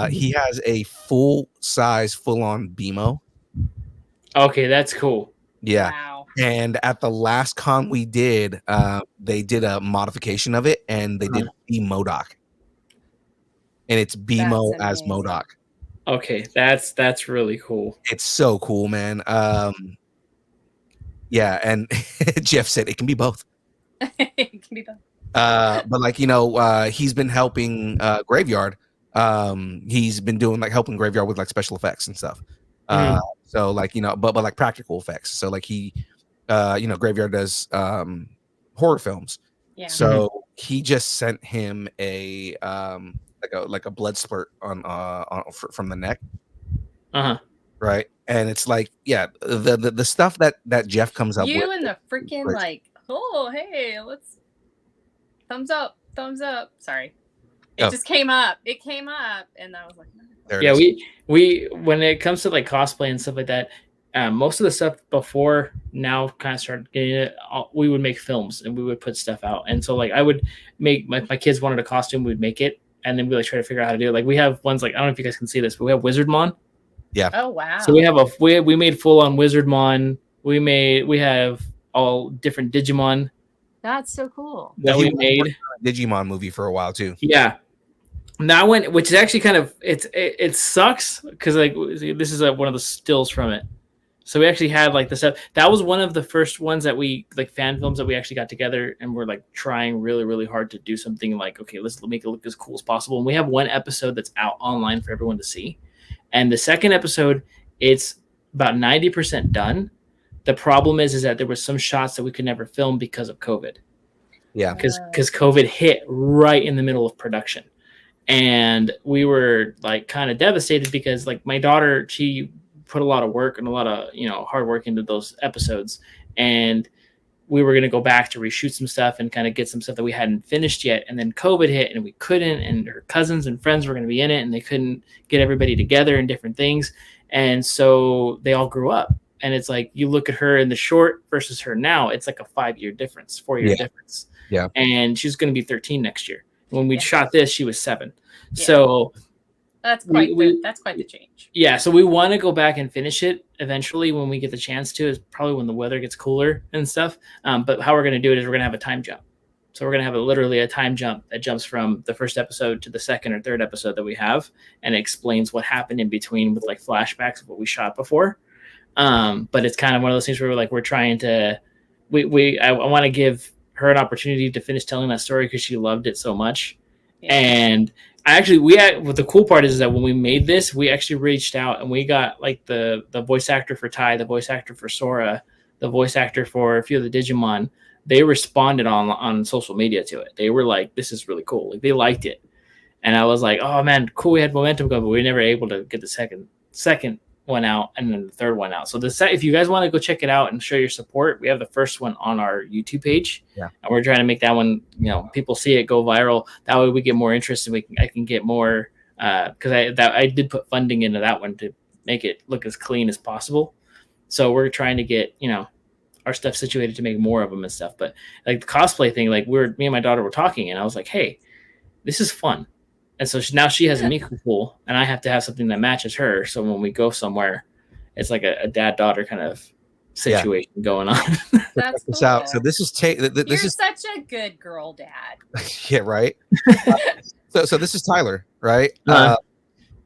He has a full-size, full-on BMO. Okay, that's cool. Yeah. Wow. And at the last con we did, they did a modification of it, and they did B-Modoc. And it's BMO as MODOK. Okay, that's really cool. It's so cool, man. Yeah, and Jeff said it can be both. It can be both. But like, you know, he's been helping Graveyard. He's been doing like helping Graveyard with like special effects and stuff. So like, you know, but like practical effects. So like he you know, Graveyard does horror films. Yeah. So he just sent him a like a blood spurt on from the neck. Right. And it's like, yeah, the stuff that Jeff comes up with. You and the freaking like, oh hey, let's thumbs up. Sorry. It just came up. It came up and I was like, yeah, we when it comes to like cosplay and stuff like that, most of the stuff before now kind of started getting it. We would make films and we would put stuff out. And so like I would make my kids wanted a costume, we'd make it, and then we like try to figure out how to do it. Like we have ones like I don't know if you guys can see this, but we have Wizardmon. Yeah. Oh wow. So we have we made full on Wizardmon. We have all different Digimon. That's so cool. That we made Digimon movie for a while too. Yeah. That one, which is actually kind of it sucks because like this is one of the stills from it. So we actually had like the stuff that was one of the first ones that we like fan films that we actually got together and we're like trying really, really hard to do something like, okay, let's make it look as cool as possible. And we have one episode that's out online for everyone to see. And the second episode, it's about 90% done. The problem is that there were some shots that we could never film because of COVID. Yeah. Because COVID hit right in the middle of production. And we were like kind of devastated because like my daughter, she put a lot of work and a lot of, hard work into those episodes. And we were going to go back to reshoot some stuff and kind of get some stuff that we hadn't finished yet. And then COVID hit and we couldn't, and her cousins and friends were going to be in it and they couldn't get everybody together and different things. And so they all grew up. And it's like, you look at her in the short versus her now, it's like a 4-year difference. Yeah. And she's going to be 13 next year. When we shot this, she was 7. Yeah. So that's quite that's quite the change. Yeah. So we want to go back and finish it eventually when we get the chance to, is probably when the weather gets cooler and stuff. But how we're going to do it is we're going to have a time jump. So we're going to have literally a time jump that jumps from the first episode to the second or third episode that we have. And it explains what happened in between with like flashbacks of what we shot before. But it's kind of one of those things where we're trying to, I want to give her an opportunity to finish telling that story because she loved it so much. Yeah. And what the cool part is that when we made this, we actually reached out and we got like the voice actor for Tai, the voice actor for Sora, the voice actor for a few of the Digimon. They responded on social media to it. They were like, this is really cool. Like they liked it. And I was like, oh man, cool. We had momentum going, but we were never able to get the second one out and then the third one out. So if you guys want to go check it out and show your support, we have the first one on our YouTube page. Yeah. And we're trying to make that one, people see it go viral. That way we get more interest and I can get more, because I did put funding into that one to make it look as clean as possible. So we're trying to get, our stuff situated to make more of them and stuff. But like the cosplay thing, like me and my daughter were talking and I was like, hey, this is fun. And so now she has a Miku pool, and I have to have something that matches her. So when we go somewhere, it's like a dad-daughter kind of situation going on. That's cool. So this is You're such a good girl dad. Yeah, right. So this is Tyler, right?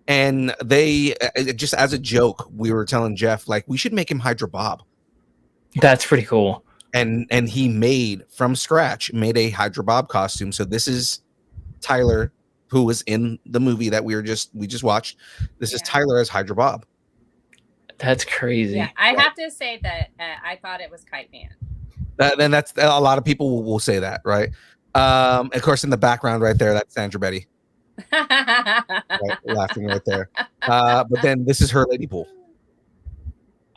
And they just as a joke, we were telling Jeff like we should make him Hydra Bob. That's pretty cool. And he made from scratch a Hydra Bob costume. So this is Tyler, who was in the movie that we just watched. This is Tyler as Hydra Bob. That's crazy. Yeah, I have to say that I thought it was Kite Man. Then that's a lot of people will say that, right? Of course, in the background right there, that's Sandra Betty, right, laughing right there. But then this is her Lady Pool.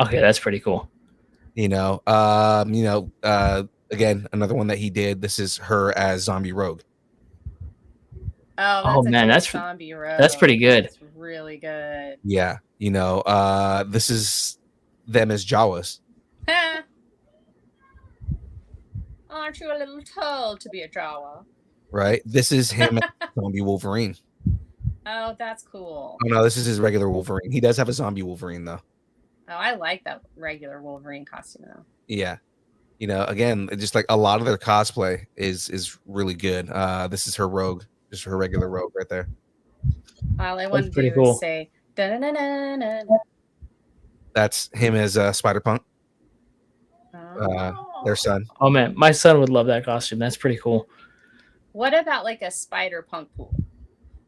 Okay, that's pretty cool. Again, another one that he did. This is her as Zombie Rogue. Oh man, that's Zombie Rogue. That's pretty good. That's really good. Yeah, this is them as Jawas. Aren't you a little tall to be a Jawa? Right. This is him as Zombie Wolverine. Oh, that's cool. Oh no, this is his regular Wolverine. He does have a zombie Wolverine though. Oh, I like that regular Wolverine costume though. Yeah. Again, just like a lot of their cosplay is really good. This is her Rogue. Just her regular Rogue right there. All I want to do is say, da-na-na-na-na. That's him as Spider-Punk, their son. Oh man, my son would love that costume. That's pretty cool. What about like a Spider-Punk pool?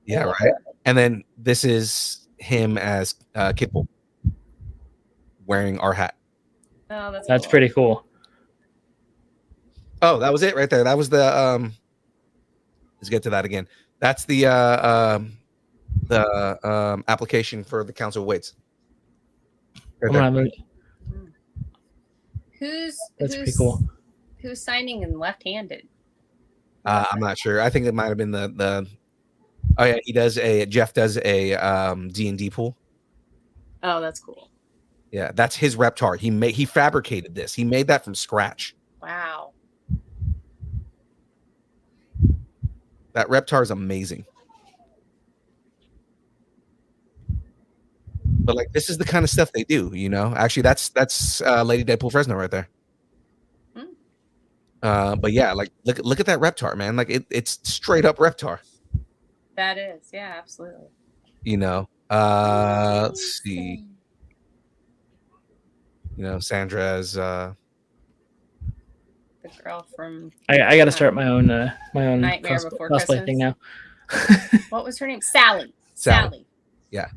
Yeah, right. And then this is him as Kidpool, wearing our hat. Oh, that's cool. Pretty cool. Oh, that was it right there. That was the let's get to that again. That's the application for the Council of Weights. Right Who's pretty cool. Who's signing in left-handed? I'm not sure. I think it might have been the. Oh yeah, Jeff does a D&D pool. Oh, that's cool. Yeah, that's his Reptar. He fabricated this. He made that from scratch. Wow. That Reptar is amazing. But like, this is the kind of stuff they do, you know. Actually, that's Lady Deadpool Fresno right there. But yeah, like look at that Reptar, man. Like it's straight up Reptar. That is, yeah, absolutely. You know. Let's see. You know, Sandra as the girl from. I got to start my own Nightmare Before cosplay Christmas thing now. What was her name? Sally. Yeah.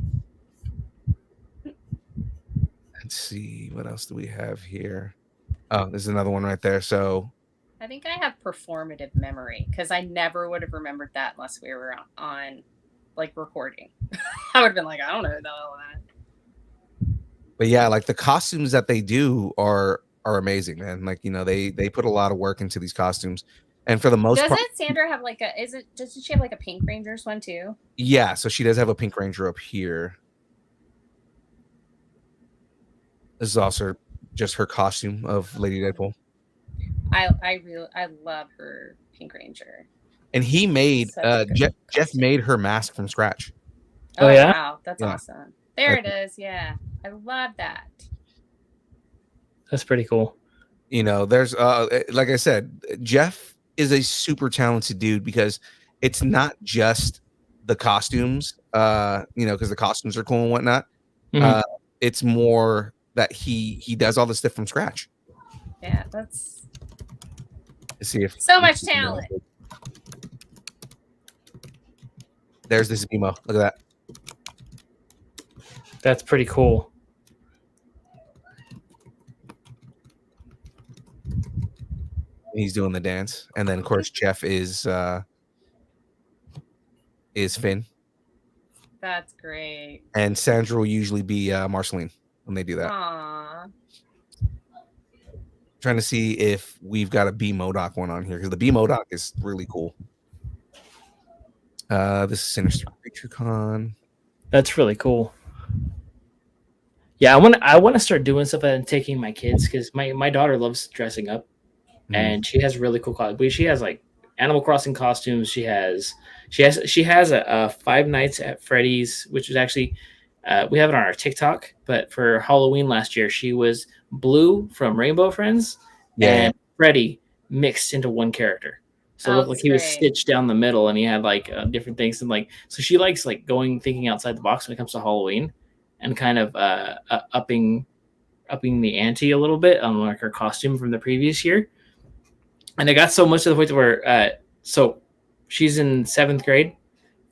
Let's see, what else do we have here? Oh, there's another one right there. So I think I have performative memory because I never would have remembered that unless we were on like recording. I would have been like, I don't know the hell that. but yeah, like the costumes that they do are amazing, man. Like, you know, they put a lot of work into these costumes. And for the most part, Doesn't Sandra have like doesn't she have like a Pink Rangers one too? yeah, so she does have a Pink Ranger up here. This is also just her costume of Lady Deadpool. I love her Pink Ranger. And he made Jeff made her mask from scratch. Oh, yeah? Wow, that's awesome. There it is. Yeah. I love that. That's pretty cool. You know, there's like I said, Jeff is a super talented dude because it's not just the costumes, you know, because the costumes are cool and whatnot. Mhm. It's more that he does all this stuff from scratch. Yeah, that's Let's see if so much talent. There's this emo. Look at that. That's pretty cool. He's doing the dance, and then of course Jeff is Finn, That's great. and Sandra will usually be Marceline when they do that. Aww. Trying to see if we've got a B Modoc one on here because the B Modoc is really cool. This is Sinister Creature Con. That's really cool. Yeah, I want to start doing stuff and taking my kids because my daughter loves dressing up, and she has really cool costumes. She has like Animal Crossing costumes. She has a Five Nights at Freddy's, which is actually we have it on our TikTok. But for Halloween last year, she was Blue from Rainbow Friends and Freddy mixed into one character. So it looked like he was stitched down the middle, and he had like different things, and like so she likes like thinking outside the box when it comes to Halloween, and kind of upping the ante a little bit on like her costume from the previous year. And it got so much to the point where so she's in 7th grade.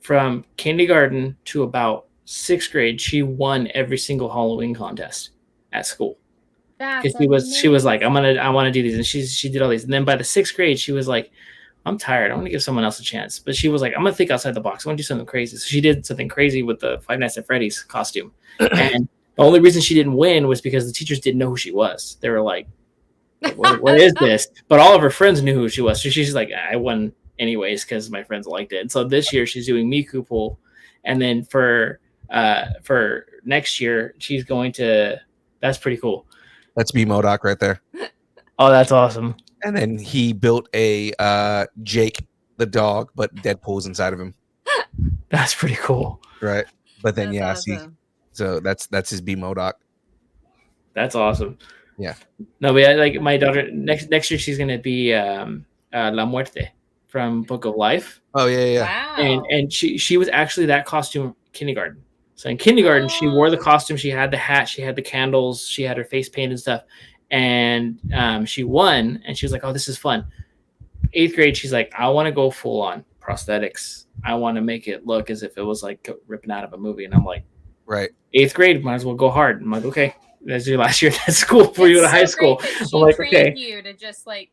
From kindergarten to about 6th grade, she won every single Halloween contest at school. Because she was like, I want to do these, and she did all these. And then by the 6th grade, she was like, I'm tired. I want to give someone else a chance. But she was like, I'm gonna think outside the box. I want to do something crazy. So she did something crazy with the Five Nights at Freddy's costume. And the only reason she didn't win was because the teachers didn't know who she was. They were like, what is this? But all of her friends knew who she was. So she's like, I won anyways because my friends liked it. And so this year she's doing Miku Pool. And then for next year, she's going to, that's pretty cool. That's B Modoc right there. Oh, that's awesome. And then he built a Jake the dog, but Deadpool's inside of him. That's pretty cool. Right. But then That's see, awesome. so that's his B Modoc. That's awesome. Yeah. No, but like my daughter next year she's gonna be La Muerte from Book of Life. Oh yeah. Wow. And she was actually that costume kindergarten. So in kindergarten, she wore the costume, she had the hat, she had the candles, she had her face paint and stuff. And she won, and she was like, oh, this is fun. 8th grade, she's like, I want to go full on prosthetics. I want to make it look as if it was like ripping out of a movie. And I'm like, right. 8th grade, might as well go hard. I'm like, okay, that's your last year at school before you go to high school. She I'm like, trained okay. you to just like,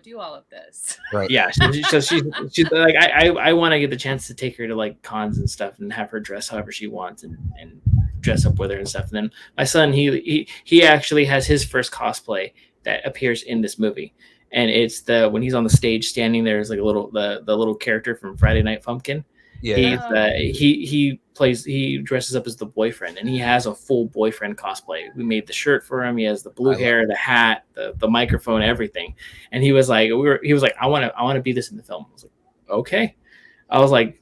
do all of this. Right. Yeah. So she's like, I want to get the chance to take her to like cons and stuff and have her dress however she wants and dress up with her and stuff. And then my son, he actually has his first cosplay that appears in this movie. And it's when he's on the stage standing there is like the little character from Friday Night Pumpkin. He dresses up as the boyfriend, and he has a full boyfriend cosplay. We made the shirt for him. He has the blue hair, the hat, the microphone, everything. And he was like, I want to be this in the film. I was like, okay. I was like,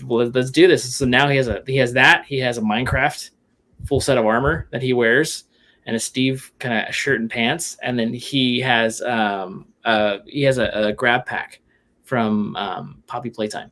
well, let's do this. So now he has a Minecraft full set of armor that he wears, and a Steve kind of shirt and pants, and then he has a grab pack from Poppy Playtime.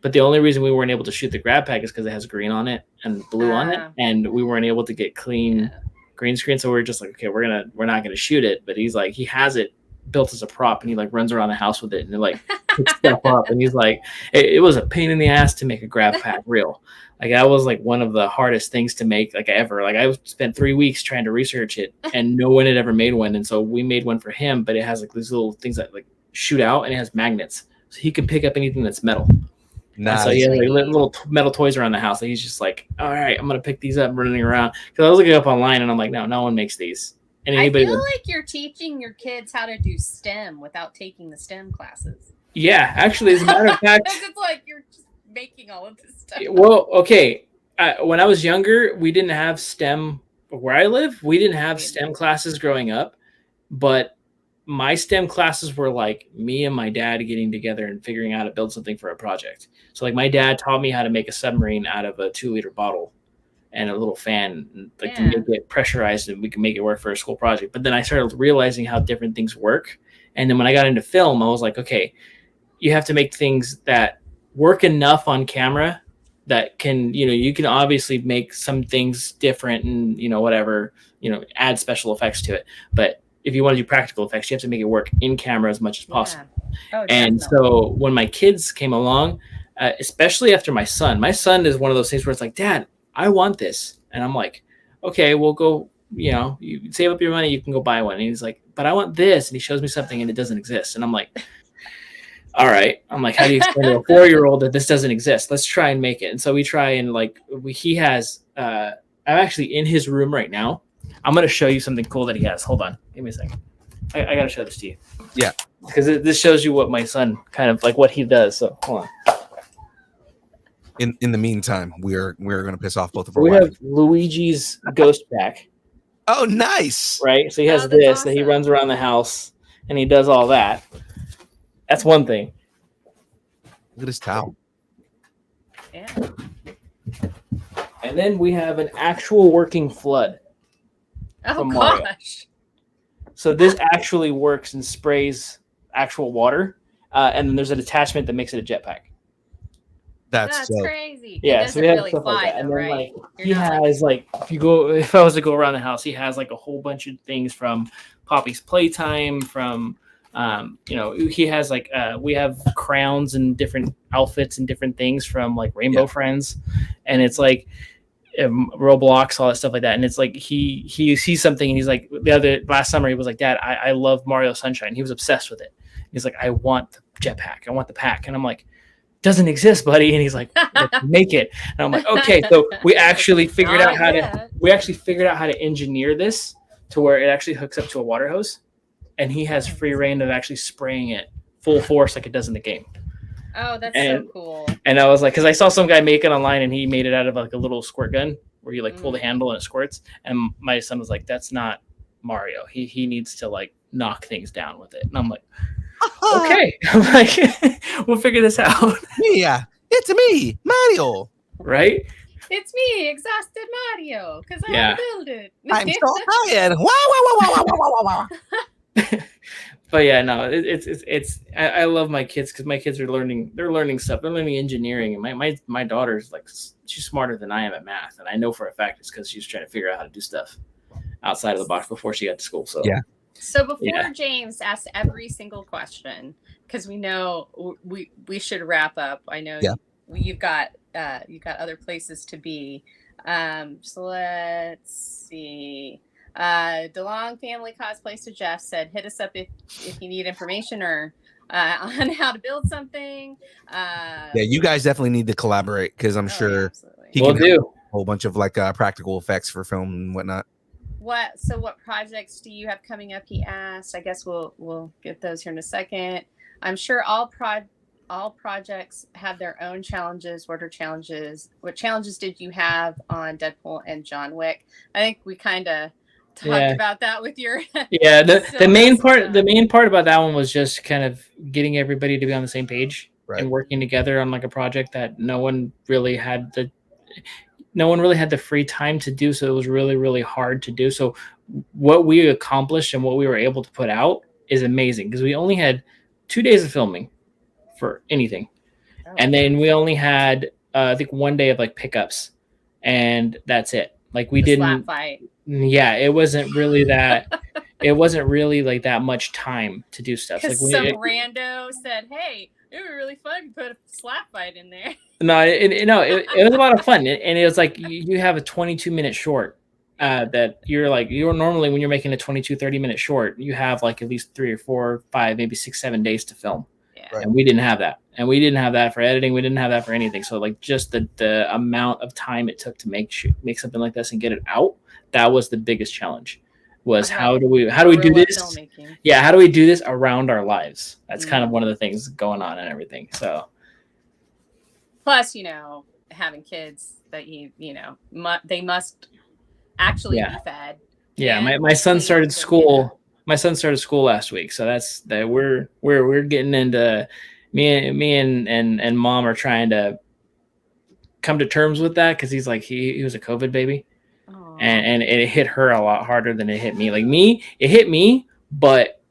But the only reason we weren't able to shoot the grab pack is because it has green on it and blue on it, and we weren't able to get clean green screen. So we were just like, okay, we're not gonna shoot it. But he's like, he has it built as a prop, and he like runs around the house with it, and it like picks stuff up. And he's like, it was a pain in the ass to make a grab pack real. Like that was like one of the hardest things to make like ever. Like I spent 3 weeks trying to research it, and no one had ever made one. And so we made one for him, but it has like these little things that like shoot out, and it has magnets, so he can pick up anything that's metal. Nice. So he has like little metal toys around the house. Like he's just like, all right, I'm gonna pick these up, running around. Because I was looking up online, and I'm like, no one makes these. And I feel like you're teaching your kids how to do STEM without taking the STEM classes. Yeah, actually, as a matter of fact, it's like you're just making all of this stuff. Well, okay. When I was younger, we didn't have STEM where I live. We didn't have STEM classes growing up, but my STEM classes were like me and my dad getting together and figuring out how to build something for a project. So like my dad taught me how to make a submarine out of a 2-liter bottle and a little fan, like to make it pressurized, and we can make it work for a school project. But then I started realizing how different things work. And then when I got into film, I was like, okay, you have to make things that work enough on camera that can, you can obviously make some things different and, whatever, add special effects to it. But if you want to do practical effects, you have to make it work in camera as much as possible. Oh, and so when my kids came along, especially after my son is one of those things where it's like, Dad, I want this. And I'm like, okay, we'll go, you save up your money, you can go buy one. And he's like, but I want this. And he shows me something and it doesn't exist. And I'm like, all right. I'm like, how do you explain to a 4-year-old that this doesn't exist? Let's try and make it. And so we try and he has, I'm actually in his room right now. I'm going to show you something cool that he has. Hold on. Give me a second. I got to show this to you. Yeah. Because this shows you what my son kind of like what he does. So hold on. In the meantime, we're going to piss off both of our wives. We have Luigi's ghost pack. Oh, nice. Right. So he has this awesome. That he runs around the house and he does all that. That's one thing. Look at his towel. Yeah. And then we have an actual working flood. Oh gosh. So this actually works and sprays actual water, and then there's an attachment that makes it a jetpack. That's crazy. Yeah, so we have stuff like that. And then he has if I was to go around the house, he has like a whole bunch of things from Poppy's Playtime, from he has we have crowns and different outfits and different things from like Rainbow Friends, and it's like Roblox, all that stuff like that. And it's like he sees something and he's like, last summer he was like, Dad, I love Mario Sunshine. He was obsessed with it. He's like, I want the jetpack, I want the pack. And I'm like, doesn't exist, buddy. And he's like, let's make it. And I'm like, okay. So we actually figured out how to engineer this to where it actually hooks up to a water hose, and he has free reign of actually spraying it full force like it does in the game. Oh, that's so cool. And I was like, because I saw some guy make it online, and he made it out of like a little squirt gun where you like pull the handle and it squirts. And my son was like, that's not Mario. He needs to like knock things down with it. And I'm like, okay. I'm like, we'll figure this out. Yeah, it's me, Mario. Right? It's me, exhausted Mario, because I have to build it. I'm so tired. Wow. But yeah, no, it's I love my kids because my kids are learning. They're learning stuff. They're learning engineering, and my daughter's like, she's smarter than I am at math, and I know for a fact it's because she's trying to figure out how to do stuff outside of the box before she got to school. So yeah. So before James asks every single question, because we know we should wrap up. I know you've got other places to be. So let's see. DeLong Family Cosplays to Jeff said, hit us up if you need information or on how to build something. You guys definitely need to collaborate, because I'm sure he will can do a whole bunch of like practical effects for film and whatnot. What projects do you have coming up? He asked. I guess we'll get those here in a second. I'm sure all all projects have their own challenges. What challenges did you have on Deadpool and John Wick? I think we kind of talked about that with your the main part about that one was just kind of getting everybody to be on the same page and working together on like a project that no one really had the free time to do, so it was really, really hard to do. So what we accomplished and what we were able to put out is amazing, because we only had 2 days of filming for anything, and then we only had I think 1 day of like pickups, and that's it. Like we didn't slap fight. Yeah, it wasn't really that like that much time to do stuff. Like some rando said, "Hey, it would be really fun to put a slap fight in there." No, it was a lot of fun, and it was like you have a 22-minute short that you're normally, when you're making a 30-minute short, you have like at least 3 or 4 or 5, maybe 6, 7 days to film. And we didn't have that, and we didn't have that for editing. We didn't have that for anything. So like just the amount of time it took to make something like this and get it out, that was the biggest challenge. Was how do we do this? Filmmaking. Yeah, how do we do this around our lives? That's kind of one of the things going on and everything. So plus, having kids that they must actually be fed. Yeah, my son started school. My son started school last week, so we're getting into me and mom are trying to come to terms with that, because he's like he was a COVID baby, and it hit her a lot harder than it hit me. Like it hit me, but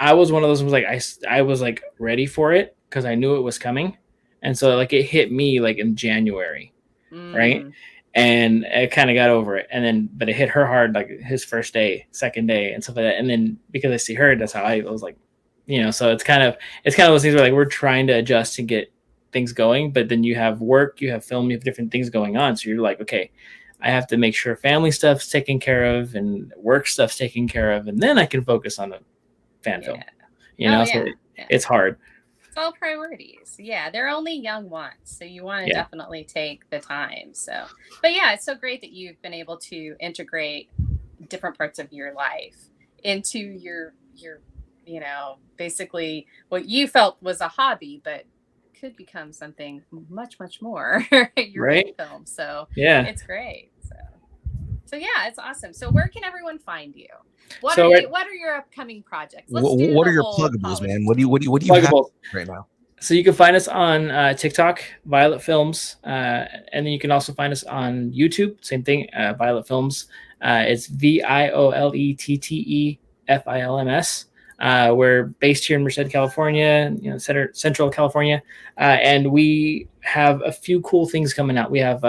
I was one of those who was like I was like ready for it because I knew it was coming, and so like it hit me like in January, right? And I kind of got over it, but it hit her hard, like his first day, second day, and stuff like that. And then because I see her, that's how I was like, so it's kind of those things where like we're trying to adjust and get things going, but then you have work, you have film, you have different things going on. So you're like, okay, I have to make sure family stuff's taken care of and work stuff's taken care of, and then I can focus on the fan film. So it's hard. It's all priorities. Yeah, they're only young ones, so you want to definitely take the time. So, but yeah, it's so great that you've been able to integrate different parts of your life into your basically what you felt was a hobby, but could become something much, much more. Your film. So yeah, it's great. So yeah, it's awesome. So where can everyone find you? What are your upcoming projects? What are your pluggables, man? What do you have right now? So you can find us on TikTok, Violet Films, and then you can also find us on YouTube. Same thing, Violet Films. It's VIOLETTEFILMS. We're based here in Merced, California, Central California, and we have a few cool things coming out. We have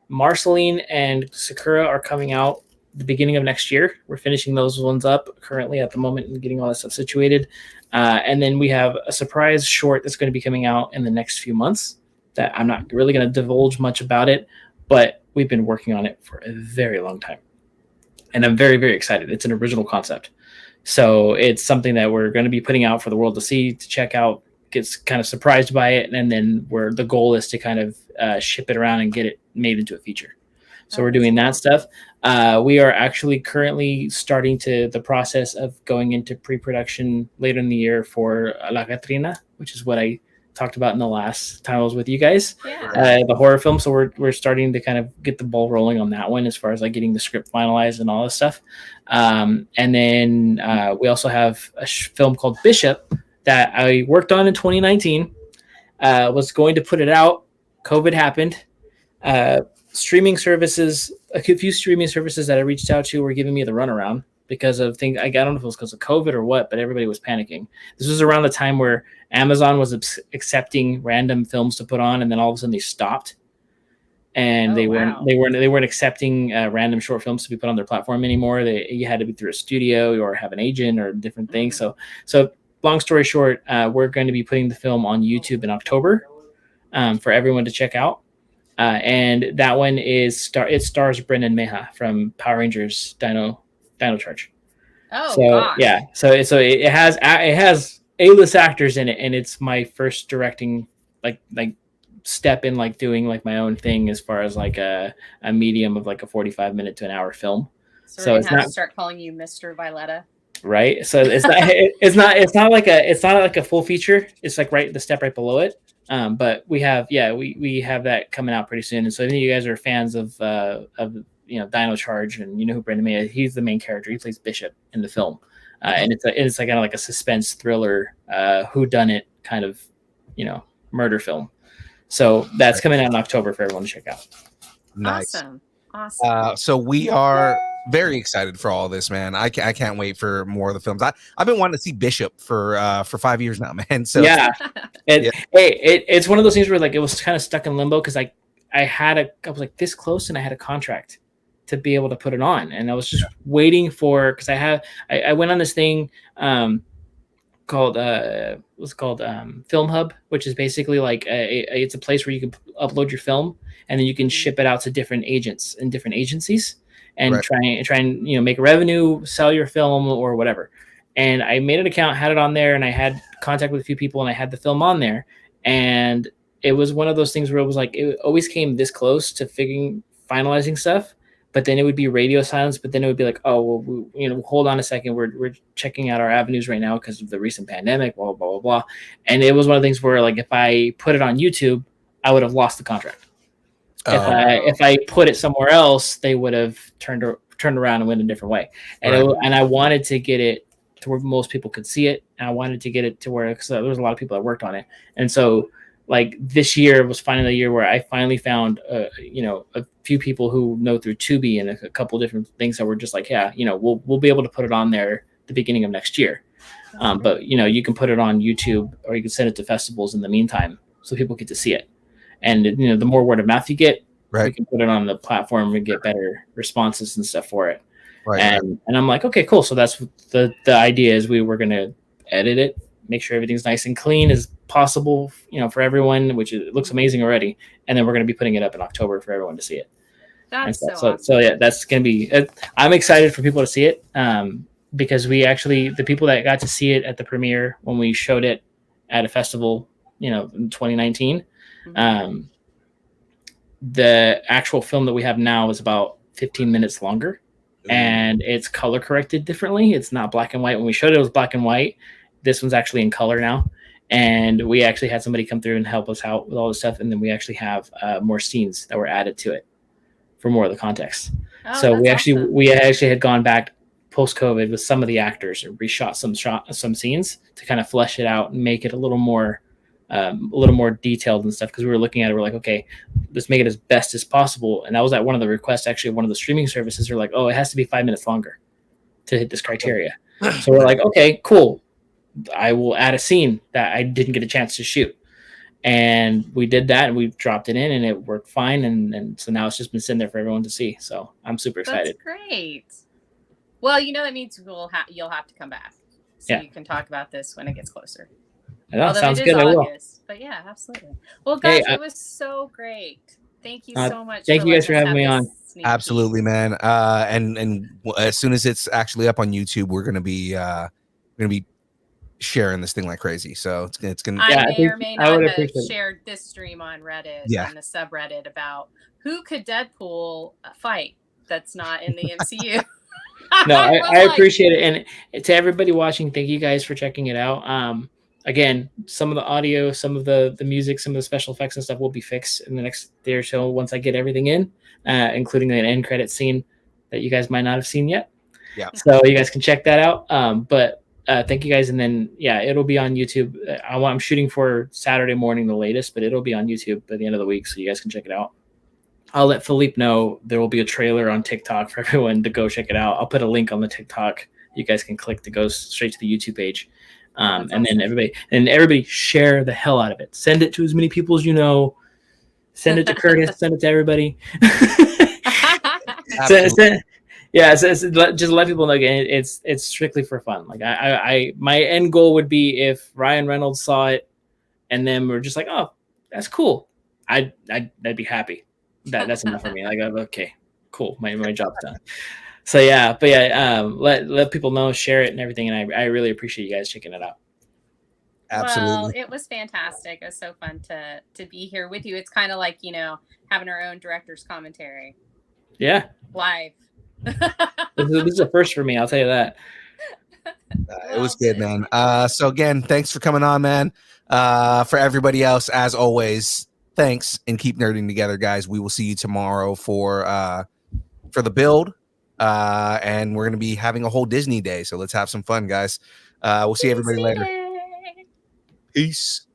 Marceline and Sakura are coming out the beginning of next year. We're finishing those ones up currently at the moment and getting all that stuff situated. And then we have a surprise short that's going to be coming out in the next few months that I'm not really going to divulge much about it, but we've been working on it for a very long time. And I'm very, very excited. It's an original concept. So it's something that we're going to be putting out for the world to see, to check out, gets kind of surprised by it. And then the goal is to kind of ship it around and get it made into a feature. So we're doing that stuff. We are actually currently starting the process of going into pre-production later in the year for La Catrina, which is what I talked about in the last time I was with you guys, the horror film. So we're starting to kind of get the ball rolling on that one as far as like getting the script finalized and all this stuff. And then we also have a film called Bishop that I worked on in 2019. Was going to put it out. COVID happened. Streaming services, a few streaming services that I reached out to were giving me the runaround because of things. I don't know if it was because of COVID or what, but everybody was panicking. This was around the time where Amazon was accepting random films to put on, and then all of a sudden they stopped, and they weren't accepting random short films to be put on their platform anymore. You had to be through a studio or have an agent or different things. So long story short, we're going to be putting the film on YouTube in October for everyone to check out. And that one it stars Brendan Meha from Power Rangers Dino Charge. Oh, so gosh. Yeah, so it has A-list actors in it, and it's my first directing like step in like doing like my own thing as far as like a medium of like a 45-minute to an hour film. So it's not to start calling you Mr. Violetta. Right. So it's not like a full feature. It's like the step right below it. But we have that coming out pretty soon. And so I think you guys are fans of Dino Charge, and you know who Brendan May is. He's the main character. He plays Bishop in the film. And it's like kind of like a suspense thriller, whodunit kind of, murder film. So that's coming out in October for everyone to check out. Nice. Awesome. So we are very excited for all this, man. I can't wait for more of the films. I've been wanting to see Bishop for 5 years now, man. So yeah, it's one of those things where like it was kind of stuck in limbo because I was like this close and I had a contract to be able to put it on, and I was just waiting for, because I went on this thing called Film Hub, which is basically like it's a place where you can upload your film and then you can ship it out to different agents and different agencies and try and make a revenue, sell your film or whatever. And I made an account, had it on there, and I had contact with a few people, and I had the film on there. And it was one of those things where it was like it always came this close to finalizing stuff, but then it would be radio silence. But then it would be like, oh well, hold on a second, we're checking out our avenues right now because of the recent pandemic, blah blah blah blah. And it was one of the things where like if I put it on YouTube, I would have lost the contract. If I put it somewhere else, they would have turned around and went a different way. And and I wanted to get it to where most people could see it, and I wanted to get it to where, because there was a lot of people that worked on it, and so like this year was finally the year where I finally found a few people who know through Tubi and a couple different things that were just like, we'll be able to put it on there the beginning of next year. But you can put it on YouTube, or you can send it to festivals in the meantime so people get to see it. And the more word of mouth you get, we can put it on the platform and get better responses and stuff for it. And I'm like, okay, cool. So that's the idea is we were going to edit it, make sure everything's nice and clean as possible, for everyone, which it looks amazing already. And then we're going to be putting it up in October for everyone to see it. That's awesome. So yeah, that's going to be, I'm excited for people to see it. Because the people that got to see it at the premiere when we showed it at a festival, in 2019, the actual film that we have now is about 15 minutes longer, and it's color corrected differently. It's not black and white. When we showed it, it was black and white. This one's actually in color now, and we actually had somebody come through and help us out with all this stuff, and then we actually have more scenes that were added to it for more of the context. So we actually had gone back post-COVID with some of the actors and reshot some scenes to kind of flesh it out and make it a little more detailed and stuff, because we were looking at it, we're like, okay, let's make it as best as possible. And that was at one of the requests, actually, one of the streaming services are like, oh, it has to be 5 minutes longer to hit this criteria. So we're like, okay, cool, I will add a scene that I didn't get a chance to shoot. And we did that, and we dropped it in, and it worked fine. And so now it's just been sitting there for everyone to see. So I'm super excited. That's great. Well, that means you'll have to come back so you can talk about this when it gets closer. That sounds good. I will. But yeah, absolutely. Well, guys, it was so great. Thank you so much. Thank you guys for having me on. Absolutely, man. And as soon as it's actually up on YouTube, we're gonna be sharing this thing like crazy. So it's gonna. I may or may not have shared this stream on Reddit and the subreddit about who could Deadpool fight that's not in the MCU. No, I appreciate it, and to everybody watching, thank you guys for checking it out. Again, some of the audio, some of the music, some of the special effects and stuff will be fixed in the next day or so once I get everything in, including an end credit scene that you guys might not have seen yet. Yeah. So you guys can check that out. But thank you guys, and then it'll be on YouTube. I'm shooting for Saturday morning, the latest, but it'll be on YouTube by the end of the week, so you guys can check it out. I'll let Philippe know there will be a trailer on TikTok for everyone to go check it out. I'll put a link on the TikTok. You guys can click to go straight to the YouTube page. And then everybody share the hell out of it. Send it to as many people as you know. Send it to Curtis. Send it to everybody. Just let people know. Again, it's strictly for fun. Like my end goal would be if Ryan Reynolds saw it, and then we're just like, oh, that's cool. I'd be happy. That's enough for me. Like, okay, cool. My job's done. So let people know, share it and everything, and I really appreciate you guys checking it out. Absolutely. Well, it was fantastic. It was so fun to be here with you. It's kind of like having our own director's commentary. Yeah. Live. This is a first for me. I'll tell you that. It was good, man. So again, thanks for coming on, man. For everybody else, as always, thanks and keep nerding together, guys. We will see you tomorrow for the build, and we're gonna be having a whole Disney day. So let's have some fun, guys. We'll see everybody later. Peace.